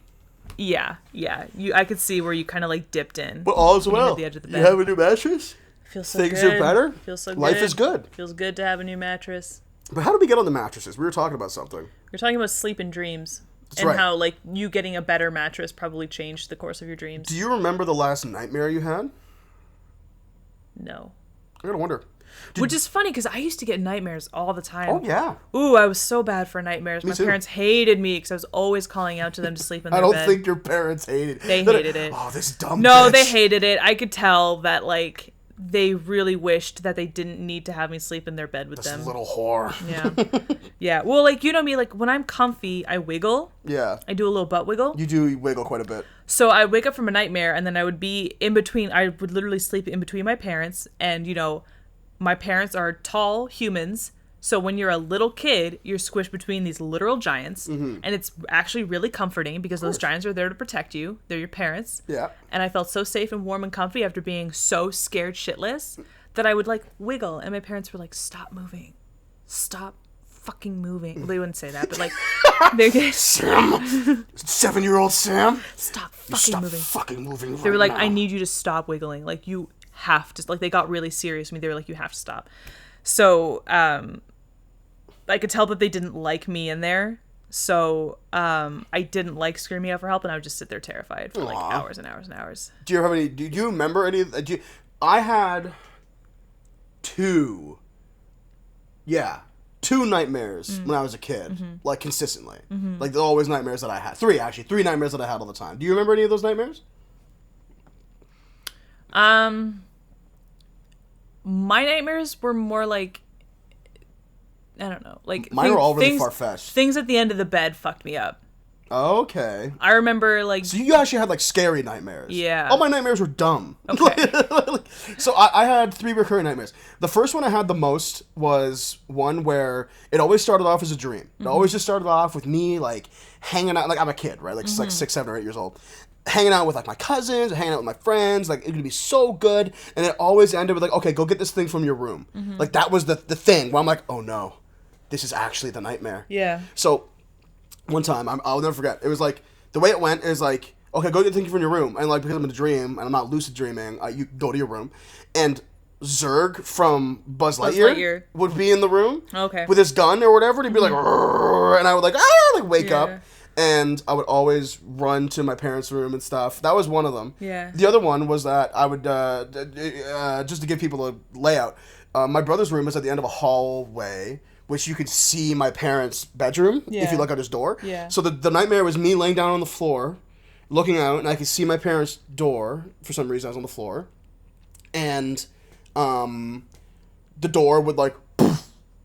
could see where you kind of, like, dipped in. But all is well. At the edge of the bed. You have a new mattress? Feels so Things good. are better? Feels so good. Life is good. Feels good to have a new mattress. But how did we get on the mattresses? We were talking about something. We were talking about sleep and dreams. That's and right. how, like, you getting a better mattress probably changed the course of your dreams. Do you remember the last nightmare you had? No. I gotta wonder. Which is funny, because I used to get nightmares all the time. Oh, yeah. Ooh, I was so bad for nightmares. Me My too. parents hated me, because I was always calling out to them to sleep in their I don't bed. think your parents hated it. They hated it. Oh, this dumb No, bitch. they hated it. I could tell that, like... they really wished that they didn't need to have me sleep in their bed with them. This little whore. Yeah. Yeah. Well, like, you know me, like, when I'm comfy, I wiggle. Yeah. I do a little butt wiggle. You do wiggle quite a bit. So I wake up from a nightmare, and then I would be in between. I would literally sleep in between my parents. And, you know, my parents are tall humans. So when you're a little kid, you're squished between these literal giants. And it's actually really comforting because those giants are there to protect you. They're your parents. Yeah. And I felt so safe and warm and comfy after being so scared shitless that I would, like, wiggle. And my parents were like, stop moving. Stop fucking moving. Well, they wouldn't say that, but, like, they get... Sam? 7-year-old Sam? Stop fucking moving. Fucking moving They were like, now. I need you to stop wiggling. Like, you have to... Like, they got really serious with me. They were like, you have to stop. So, I could tell that they didn't like me in there. So, I didn't like screaming out for help, and I would just sit there terrified for, like, hours and hours and hours. Do you have any... Do you remember any... I had 2... Yeah. 2 nightmares when I was a kid. Like, consistently. Like, there were always nightmares that I had. 3, actually. 3 nightmares that I had all the time. Do you remember any of those nightmares? My nightmares were more like... I don't know. Like, mine were all really far-fetched. Things at the end of the bed fucked me up. Okay. I remember, like... So you actually had, like, scary nightmares. Yeah. All my nightmares were dumb. Okay. So I had 3 recurring nightmares. The first one I had the most was one where it always started off as a dream. It always just started off with me, like, hanging out. Like, I'm a kid, right? Like, like 6, 7, or 8 years old. Hanging out with, like, my cousins, hanging out with my friends. Like, it would be so good. And it always ended with, like, okay, go get this thing from your room. Like, that was the thing where I'm like, oh, no. This is actually the nightmare. Yeah. So... one time, I'll never forget. It was like, the way it went is like, okay, go get the thing from your room. And like, because I'm in a dream, and I'm not lucid dreaming, you go to your room. And Zurg from Buzz Lightyear would be in the room. Okay. With his gun or whatever. He'd be like, and I would like, wake up. And I would always run to my parents' room and stuff. That was one of them. Yeah. The other one was that I would, just to give people a layout, my brother's room is at the end of a hallway, which you could see my parents' bedroom if you look out his door. Yeah. So the nightmare was me laying down on the floor, looking out, and I could see my parents' door. For some reason, I was on the floor. And the door would, like,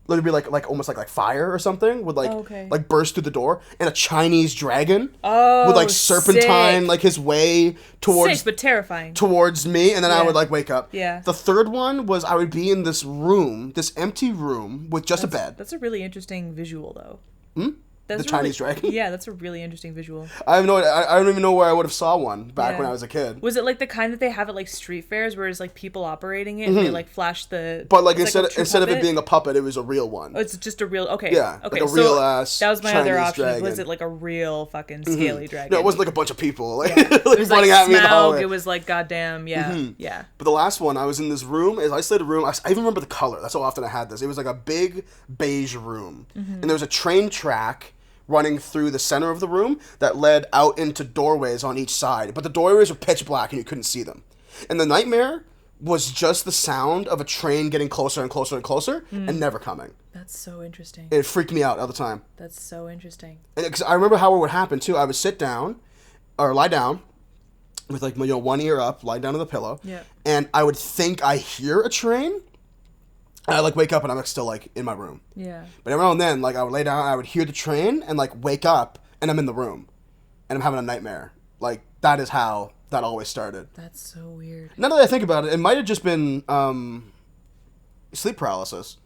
it'd be like almost like fire or something would like burst through the door, and a Chinese dragon would like serpentine sick. Like his way towards Sick, but terrifying towards me, and then I would like wake up. Yeah. The third one was I would be in this room, this empty room with just a bed. That's a really interesting visual, though. The Chinese dragon? Yeah, that's a really interesting visual. I have no. I don't even know where I would have saw one back when I was a kid. Was it like the kind that they have at like street fairs, where it's like people operating it and they like flash the? But like instead of it being a puppet, it was a real one. Oh, it's just a real. Okay. Yeah. Okay. Like a real ass. That was my Chinese other option. dragon. Was it like a real fucking scaly dragon? No, it wasn't like a bunch of people like, It was running like at me in the Smaug. hallway. It was like goddamn. Yeah. Yeah. But the last one, I was in this room, an isolated room. I even remember the color. That's how often I had this. It was like a big beige room, and there was a train track running through the center of the room that led out into doorways on each side. But the doorways were pitch black and you couldn't see them. And the nightmare was just the sound of a train getting closer and closer and closer and never coming. That's so interesting. It freaked me out all the time. That's so interesting. And because I remember how it would happen too. I would sit down or lie down with like one ear up, lie down on the pillow. Yeah. And I would think I hear a train. And I like wake up and I'm like still like in my room. Yeah. But every now and then, like I would lay down, I would hear the train and like wake up and I'm in the room, and I'm having a nightmare. Like that is how that always started. That's so weird. Now that I think about it, it might have just been sleep paralysis.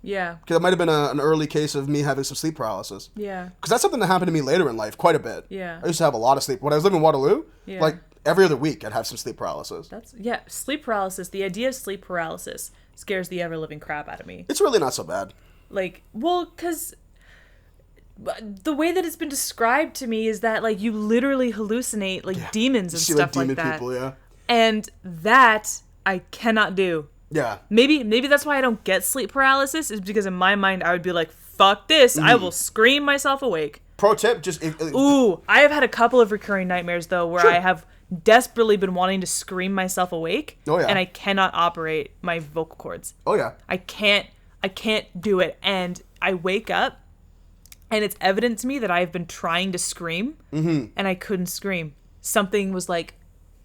Yeah. Because it might have been an early case of me having some sleep paralysis. Yeah. Because that's something that happened to me later in life quite a bit. Yeah. I used to have a lot of sleep. When I was living in Waterloo, Yeah. like every other week I'd have some sleep paralysis. Sleep paralysis. The idea of sleep paralysis scares the ever-living crap out of me. It's really not so bad. Like, well, because the way that it's been described to me is that, like, you literally hallucinate, like, demons and stuff like that. People, yeah. And that I cannot do. Yeah. Maybe that's why I don't get sleep paralysis, is because in my mind I would be like, fuck this, I will scream myself awake. Pro tip, just... Ooh, I have had a couple of recurring nightmares, though, where I have desperately been wanting to scream myself awake. Oh, yeah. And I cannot operate my vocal cords. Oh, yeah. I can't do it. And I wake up, and it's evident to me that I've been trying to scream, and I couldn't scream. Something was, like,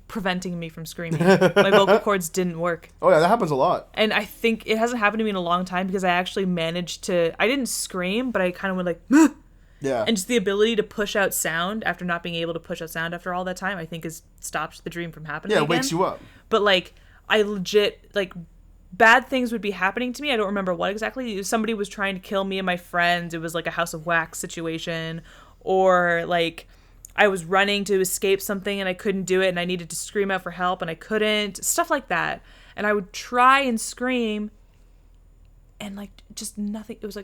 preventing me from screaming. My vocal cords didn't work. Oh, yeah, that happens a lot. And I think it hasn't happened to me in a long time because I actually managed to... I didn't scream, but I kind of went like... Meh! Yeah. And just the ability to push out sound after not being able to push out sound after all that time, I think has stopped the dream from happening again. Yeah, it wakes you up. But, like, I legit... like, bad things would be happening to me. I don't remember what exactly. If somebody was trying to kill me and my friends, it was like a House of Wax situation. Or, like... I was running to escape something and I couldn't do it and I needed to scream out for help and I couldn't. Stuff like that. And I would try and scream and like just nothing. It was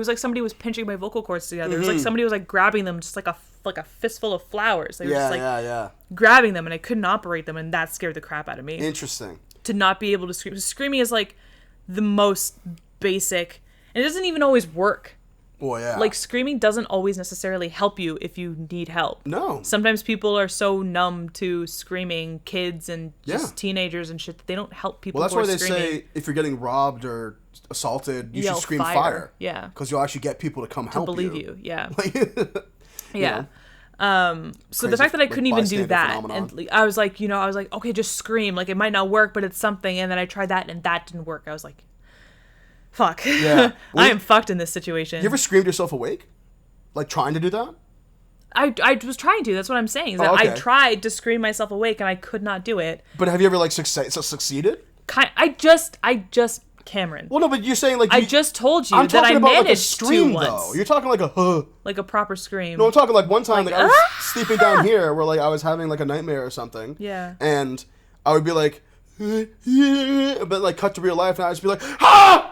like somebody was pinching my vocal cords together. It was like somebody was like grabbing them just like a fistful of flowers. They were just like grabbing them and I couldn't operate them, and that scared the crap out of me. Interesting. To not be able to scream. Screaming is like the most basic, and it doesn't even always work. Well, yeah. Like, screaming doesn't always necessarily help you if you need help. No. Sometimes people are so numb to screaming, kids and just teenagers and shit, that they don't help people. Well, that's who why are they screaming. say if you're getting robbed or assaulted, you should scream fire. Yeah. Because you'll actually get people to come help you. To believe you, yeah. Yeah. So the fact that I couldn't even do that, and I was like, okay, just scream. Like, it might not work, but it's something. And then I tried that, and that didn't work. I was like, fuck. Yeah. I am fucked in this situation. You ever screamed yourself awake? Like, trying to do that? I was trying to. That's what I'm saying. Is that I tried to scream myself awake and I could not do it. But have you ever like succeeded? I just Cameron. Well, no, but you're saying like I just told you I'm that I about managed like a scream, to once. though. You're talking like a like a proper scream. No, I'm talking like one time like I was sleeping down here where like I was having like a nightmare or something. Yeah. And I would be like, but like cut to real life, and I'd just be like, ah!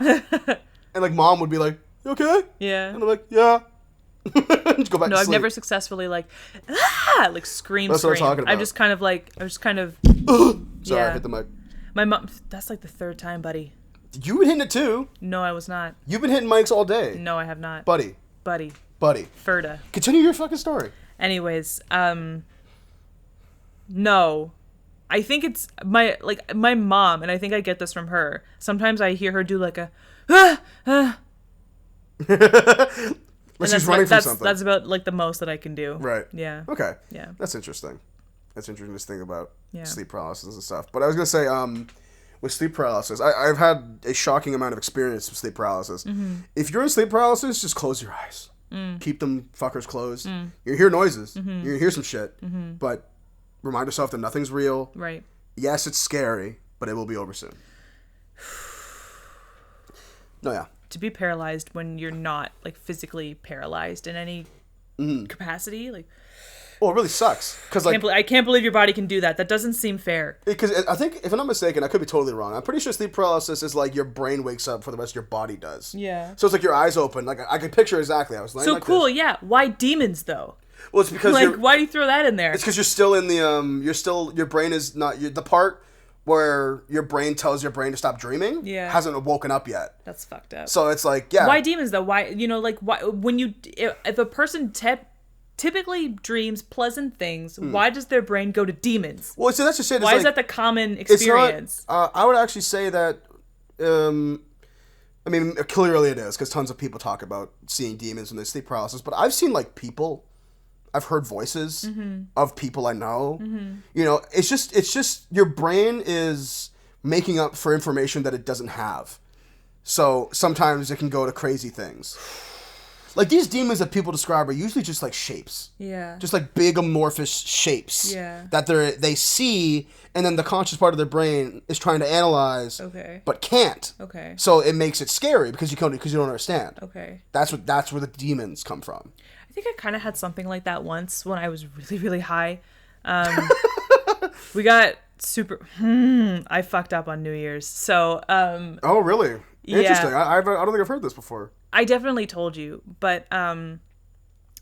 And like mom would be like, you okay? Yeah. And I'm like, yeah. Just go back to I've sleep. never successfully like scream. That's what I'm talking about. I'm just kind of like Sorry, yeah. I hit the mic. My mom. That's like the third time, buddy. You've been hitting it too. No, I was not. You've been hitting mics all day. No, I have not. Buddy. Ferda. Continue your fucking story. Anyways, no. I think it's my mom, and I think I get this from her. Sometimes I hear her do like a Like she's running from something. That's about like the most that I can do. Right. Yeah. Okay. Yeah. That's interesting. That's interesting to think about sleep paralysis and stuff. But I was gonna say, with sleep paralysis, I've had a shocking amount of experience with sleep paralysis. Mm-hmm. If you're in sleep paralysis, just close your eyes. Keep them fuckers closed. You hear noises. You hear some shit. But remind yourself that nothing's real. Right. Yes, it's scary, but it will be over soon. No, yeah. To be paralyzed when you're not like physically paralyzed in any capacity, like. Well, it really sucks because like I can't believe your body can do that. That doesn't seem fair. Because I think, if I'm not mistaken, I could be totally wrong. I'm pretty sure sleep paralysis is like your brain wakes up for the rest of your body does. Yeah. So it's like your eyes open. Like I could picture exactly. I was laying so like cool. this. Yeah. Why demons though? Well, it's because like why do you throw that in there? It's because you're still in the your brain is not the part where your brain tells your brain to stop dreaming. Yeah. Hasn't woken up yet. That's fucked up. So it's like Why demons though? Why why when you if a person typically dreams pleasant things, why does their brain go to demons? Well, so that's just it. Why is that the common experience? I would actually say that, I mean, clearly it is, because tons of people talk about seeing demons when they sleep paralysis, but I've seen, like, people, I've heard voices of people I know. You know, it's just your brain is making up for information that it doesn't have. So sometimes it can go to crazy things. Like, these demons that people describe are usually just, like, shapes. Yeah. Just, like, big amorphous shapes. Yeah. That they see, and then the conscious part of their brain is trying to analyze. Okay. But can't. Okay. So it makes it scary because you don't understand. Okay. That's where the demons come from. I think I kind of had something like that once when I was really, really high. We got super... I fucked up on New Year's. So... Oh, really? Interesting. Yeah. I don't think I've heard this before. I definitely told you, but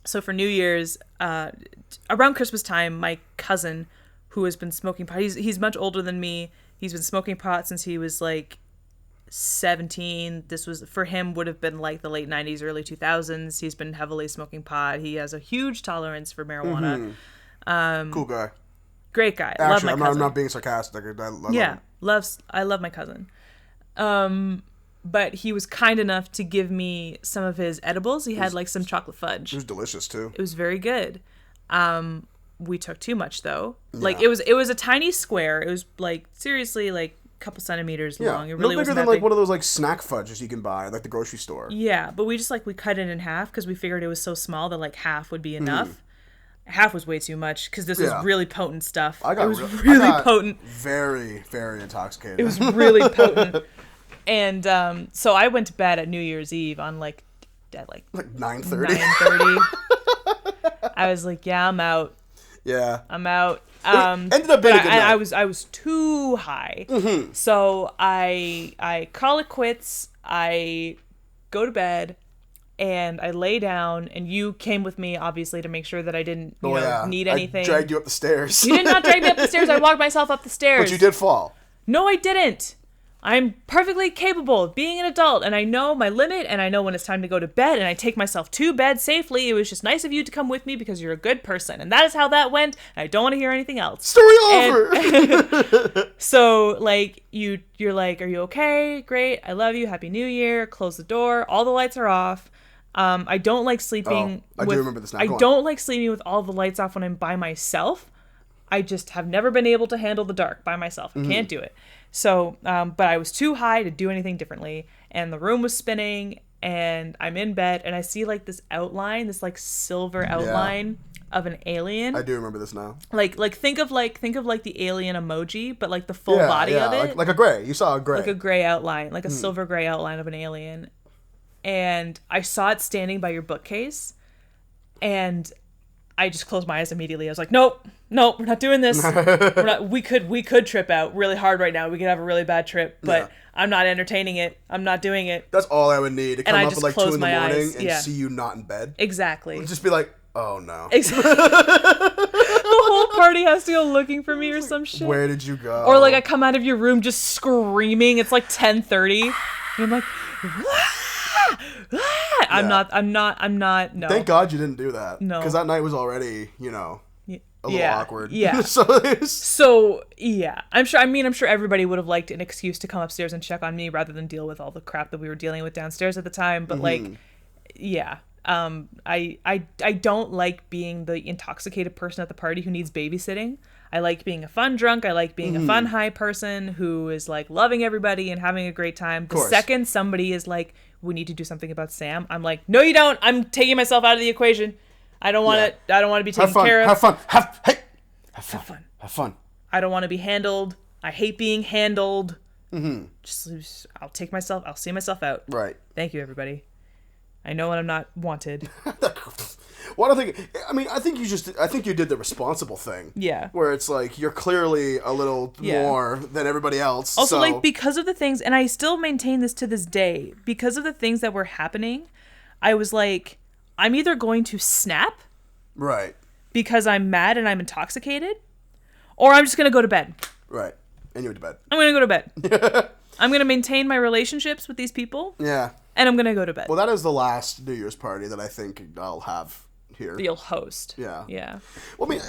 so for New Year's, around Christmas time, my cousin, who has been smoking pot, he's much older than me. He's been smoking pot since he was like 17. This was for him would have been like the late 90s, early 2000s. He's been heavily smoking pot. He has a huge tolerance for marijuana. Cool guy. Great guy. Actually, love my cousin. I'm not being sarcastic. I love my cousin. But he was kind enough to give me some of his edibles. He had like some chocolate fudge. It was delicious too. It was very good. We took too much though. Yeah. Like it was a tiny square. It was like seriously like a couple centimeters long. It really no bigger than like one of those like snack fudges you can buy at like the grocery store. Yeah, but we just we cut it in half because we figured it was so small that like half would be enough. Half was way too much because this was really potent stuff. It was really potent. Very, very intoxicated. It was really potent. And so I went to bed at New Year's Eve on like 9:30. 9:30. I was like, yeah, I'm out. Yeah. I'm out. Ended up being a good night. I was too high. So I call it quits. I go to bed and I lay down, and you came with me obviously to make sure that I didn't need anything. I dragged you up the stairs. You did not drag me up the stairs. I walked myself up the stairs. But you did fall. No, I didn't. I'm perfectly capable of being an adult, and I know my limit, and I know when it's time to go to bed, and I take myself to bed safely. It was just nice of you to come with me because you're a good person, and that is how that went, and I don't want to hear anything else. Story over! So, like, you're like, are you okay? Great, I love you, Happy New Year, close the door, all the lights are off. I don't like sleeping I do remember this now. I don't like sleeping with all the lights off when I'm by myself. I just have never been able to handle the dark by myself. I can't do it. So, but I was too high to do anything differently, and the room was spinning, and I'm in bed, and I see like this outline, this like silver outline of an alien. I do remember this now. Like think of the alien emoji, but like the full body of it. Like a gray. You saw a gray. Like a gray outline, like a silver gray outline of an alien. And I saw it standing by your bookcase, and I just closed my eyes immediately. I was like, nope, we're not doing this. We could trip out really hard right now. We could have a really bad trip, but I'm not entertaining it. I'm not doing it. That's all I would need to come up at like 2 in the morning and yeah. see you not in bed. Exactly. Just be like, oh no. Exactly. The whole party has to go looking for me or some shit. Where did you go? Or like I come out of your room just screaming. It's like 10:30. And I'm like, I'm not. No. Thank God you didn't do that. No. Because that night was already, a little awkward. Yeah. So yeah, I'm sure everybody would have liked an excuse to come upstairs and check on me rather than deal with all the crap that we were dealing with downstairs at the time. But like, yeah. I don't like being the intoxicated person at the party who needs babysitting. I like being a fun drunk. I like being a fun high person who is like loving everybody and having a great time. The second somebody is like, we need to do something about Sam, I'm like, no, you don't. I'm taking myself out of the equation. I don't want to. I don't want to be taken care of. Have fun. Have fun. I don't want to be handled. I hate being handled. Just I'll see myself out. Right. Thank you, everybody. I know when I'm not wanted. Well, I think you did the responsible thing. Yeah. Where it's like, you're clearly a little more than everybody else. Also, like, because of the things, and I still maintain this to this day, because of the things that were happening, I was like, I'm either going to snap. Right. Because I'm mad and I'm intoxicated, or I'm just going to go to bed. Right. And you went to bed. I'm going to go to bed. I'm going to maintain my relationships with these people. Yeah. And I'm going to go to bed. Well, that is the last New Year's party that I think I'll have here. You'll host. Yeah. Yeah. Well, I mean,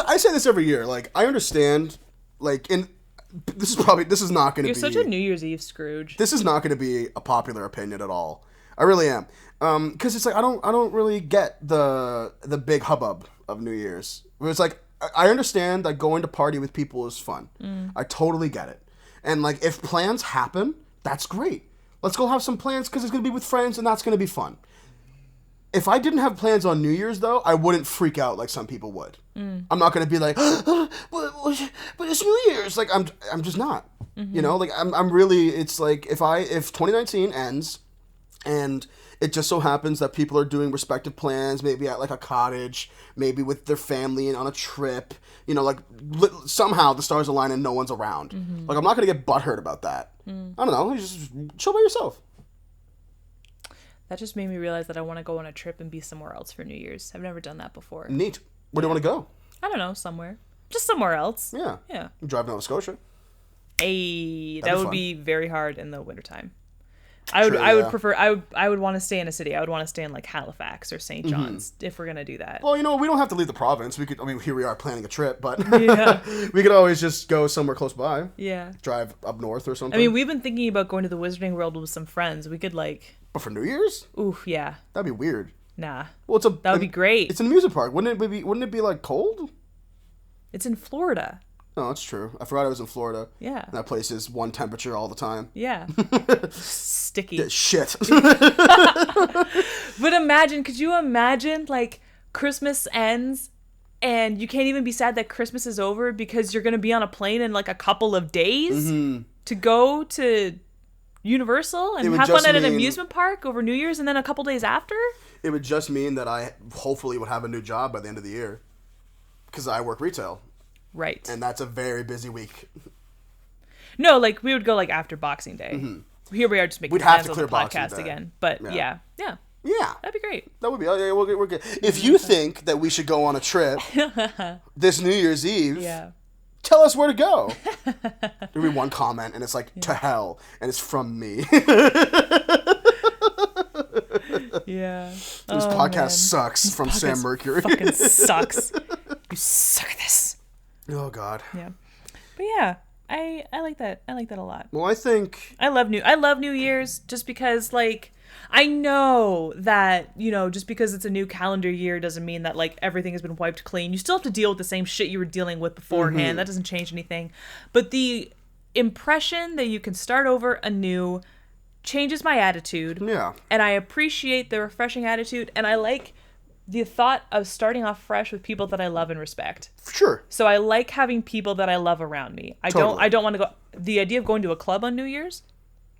I say this every year. Like, I understand, like, this is not going to be... You're such a New Year's Eve Scrooge. This is not going to be a popular opinion at all. I really am. Because it's like, I don't really get the big hubbub of New Year's. It's like, I understand that going to party with people is fun. I totally get it. And, like, if plans happen, that's great. Let's go have some plans because it's going to be with friends and that's going to be fun. If I didn't have plans on New Year's, though, I wouldn't freak out like some people would. I'm not going to be like, but it's New Year's. Like, I'm just not. You know, like, I'm really, it's like, if 2019 ends and it just so happens that people are doing respective plans, maybe at like a cottage, maybe with their family and on a trip, you know, like somehow the stars align and no one's around. Like, I'm not going to get butthurt about that. I don't know. You just chill by yourself. That just made me realize that I want to go on a trip and be somewhere else for New Year's. I've never done that before. Neat. Where do you want to go? I don't know. Somewhere. Just somewhere else. Yeah. Yeah. Drive to Nova Scotia. That would be very hard in the wintertime. I would want to stay in a city. I would want to stay in like Halifax or St. John's if we're going to do that. Well, you know, we don't have to leave the province. Here we are planning a trip, but we could always just go somewhere close by. Yeah. Drive up north or something. I mean, we've been thinking about going to the Wizarding World with some friends. We could like... But for New Year's? Oof, yeah. That'd be weird. Nah. Well, that would be great. It's an amusement park. Wouldn't it be like cold? It's in Florida. No, that's true. I forgot I was in Florida. Yeah. That place is one temperature all the time. Yeah. Sticky. Yeah, shit. But imagine, could you imagine, like, Christmas ends and you can't even be sad that Christmas is over because you're going to be on a plane in, like, a couple of days to go to Universal and have fun at an amusement park over New Year's and then a couple days after? It would just mean that I hopefully would have a new job by the end of the year because I work retail. Right. And that's a very busy week. No, like, we would go, like, after Boxing Day. Here we are just making plans on the podcast again. But, yeah. That'd be great. That would be, we're good. If you think that we should go on a trip this New Year's Eve, tell us where to go. There'll be one comment, and it's like, to hell, and it's from me. Yeah. This podcast sucks from Sam Mercury. Fucking sucks. You suck at this. Oh God. Yeah. But yeah, I like that. I like that a lot. Well, I think I love New Year's just because, like, I know that, you know, just because it's a new calendar year doesn't mean that, like, everything has been wiped clean. You still have to deal with the same shit you were dealing with beforehand. That doesn't change anything. But the impression that you can start over anew, changes my attitude. Yeah. And I appreciate the refreshing attitude, and I like the thought of starting off fresh with people that I love and respect. Sure. So I like having people that I love around me. I don't want to go. The idea of going to a club on New Year's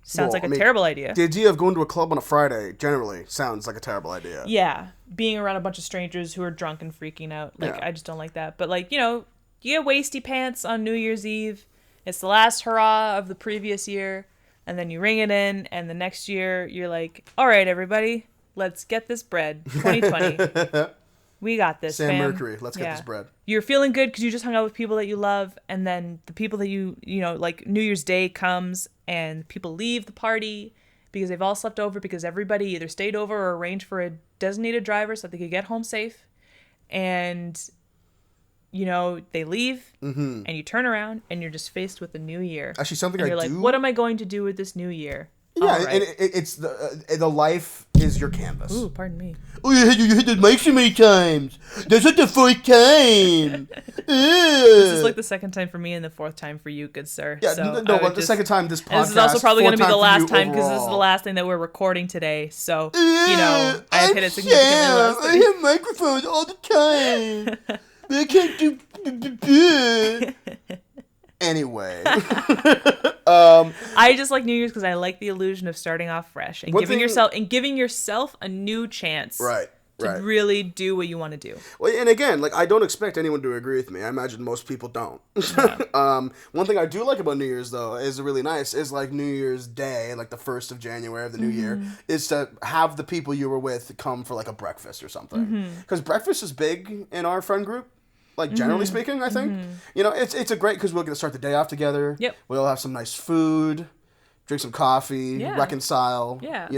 sounds like a terrible idea. The idea of going to a club on a Friday generally sounds like a terrible idea. Yeah. Being around a bunch of strangers who are drunk and freaking out. I just don't like that. But you get wasty pants on New Year's Eve. It's the last hurrah of the previous year. And then you ring it in, and the next year you're like, all right, everybody, let's get this bread. 2020. We got this, Sam fam. Mercury, let's get this bread. You're feeling good because you just hung out with people that you love, and then the people that New Year's Day comes, and people leave the party because they've all slept over because everybody either stayed over or arranged for a designated driver so that they could get home safe. And they leave, and you turn around, and you're just faced with a new year. Actually, something and you're like, what am I going to do with this new year? Yeah, right. And it's the life is your canvas. Ooh, pardon me. Oh, you hit the mic so many times. That's not the fourth time. This is like the second time for me and the fourth time for you, good sir. Yeah, so but the second time this podcast. And this is also probably going to be the last time because overall. this is the last thing that we're recording today. So, I've hit it significantly less. I hit microphones all the time. I can't do. Anyway. I just like New Year's because I like the illusion of starting off fresh and giving yourself a new chance. Right. To really do what you want to do. Well, and again, I don't expect anyone to agree with me. I imagine most people don't. Yeah. One thing I do like about New Year's, though, is really nice, is New Year's Day, the 1st of January of the new year, is to have the people you were with come for a breakfast or something. Because breakfast is big in our friend group. Generally speaking, I think. It's a great, because we'll get to start the day off together. Yep. We'll have some nice food, drink some coffee, reconcile. Yeah.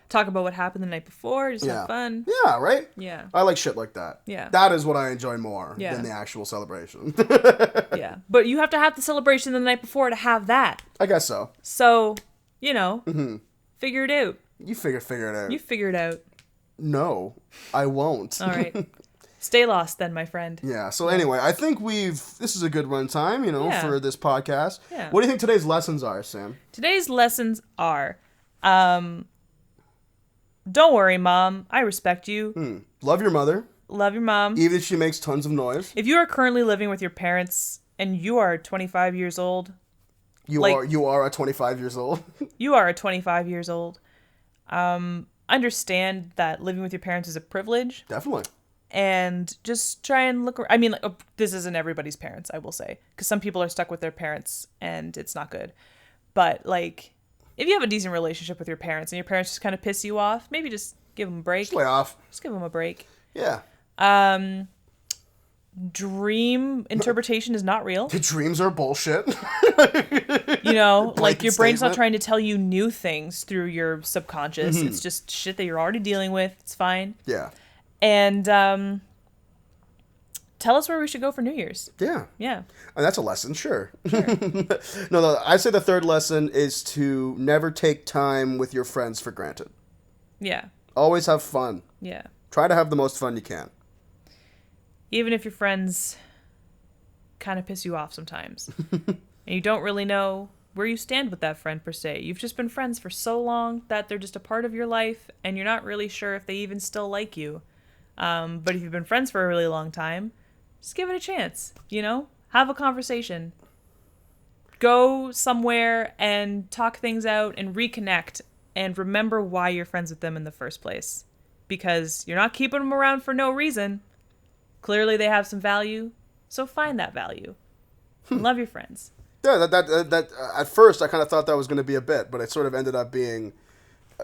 Talk about what happened the night before, just have fun. Yeah, right? Yeah. I like shit like that. Yeah. That is what I enjoy more than the actual celebration. Yeah. But you have to have the celebration the night before to have that. I guess so. So, figure it out. You figure it out. You figure it out. No, I won't. All right. Stay lost then, my friend. Yeah, so anyway, I think this is a good run time, for this podcast. Yeah. What do you think today's lessons are, Sam? Today's lessons are, don't worry, Mom. I respect you. Love your mother. Love your mom. Even if she makes tons of noise. If you are currently living with your parents and you are 25 years old. You are at 25 years old. You are at 25 years old. Understand that living with your parents is a privilege. Definitely. And just try and look. I mean, this isn't everybody's parents, I will say, because some people are stuck with their parents and it's not good. But if you have a decent relationship with your parents and your parents just kind of piss you off, maybe just give them a break. Just lay off. Just give them a break. Yeah. Dream interpretation is not real. The dreams are bullshit. Your brain's not trying to tell you new things through your subconscious. It's just shit that you're already dealing with. It's fine. Yeah. And tell us where we should go for New Year's. Yeah. Yeah. And that's a lesson, sure. No, I'd say the third lesson is to never take time with your friends for granted. Yeah. Always have fun. Yeah. Try to have the most fun you can. Even if your friends kind of piss you off sometimes. And you don't really know where you stand with that friend per se. You've just been friends for so long that they're just a part of your life and you're not really sure if they even still like you. But if you've been friends for a really long time, just give it a chance, Have a conversation. Go somewhere and talk things out and reconnect and remember why you're friends with them in the first place. Because you're not keeping them around for no reason. Clearly they have some value, so find that value. Love your friends. Yeah, that at first I kind of thought that was going to be a bit, but it sort of ended up being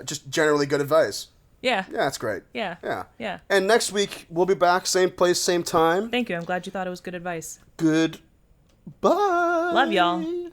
just generally good advice. Yeah. Yeah, that's great. Yeah. Yeah. Yeah. And next week we'll be back, same place, same time. Thank you. I'm glad you thought it was good advice. Goodbye. Love y'all.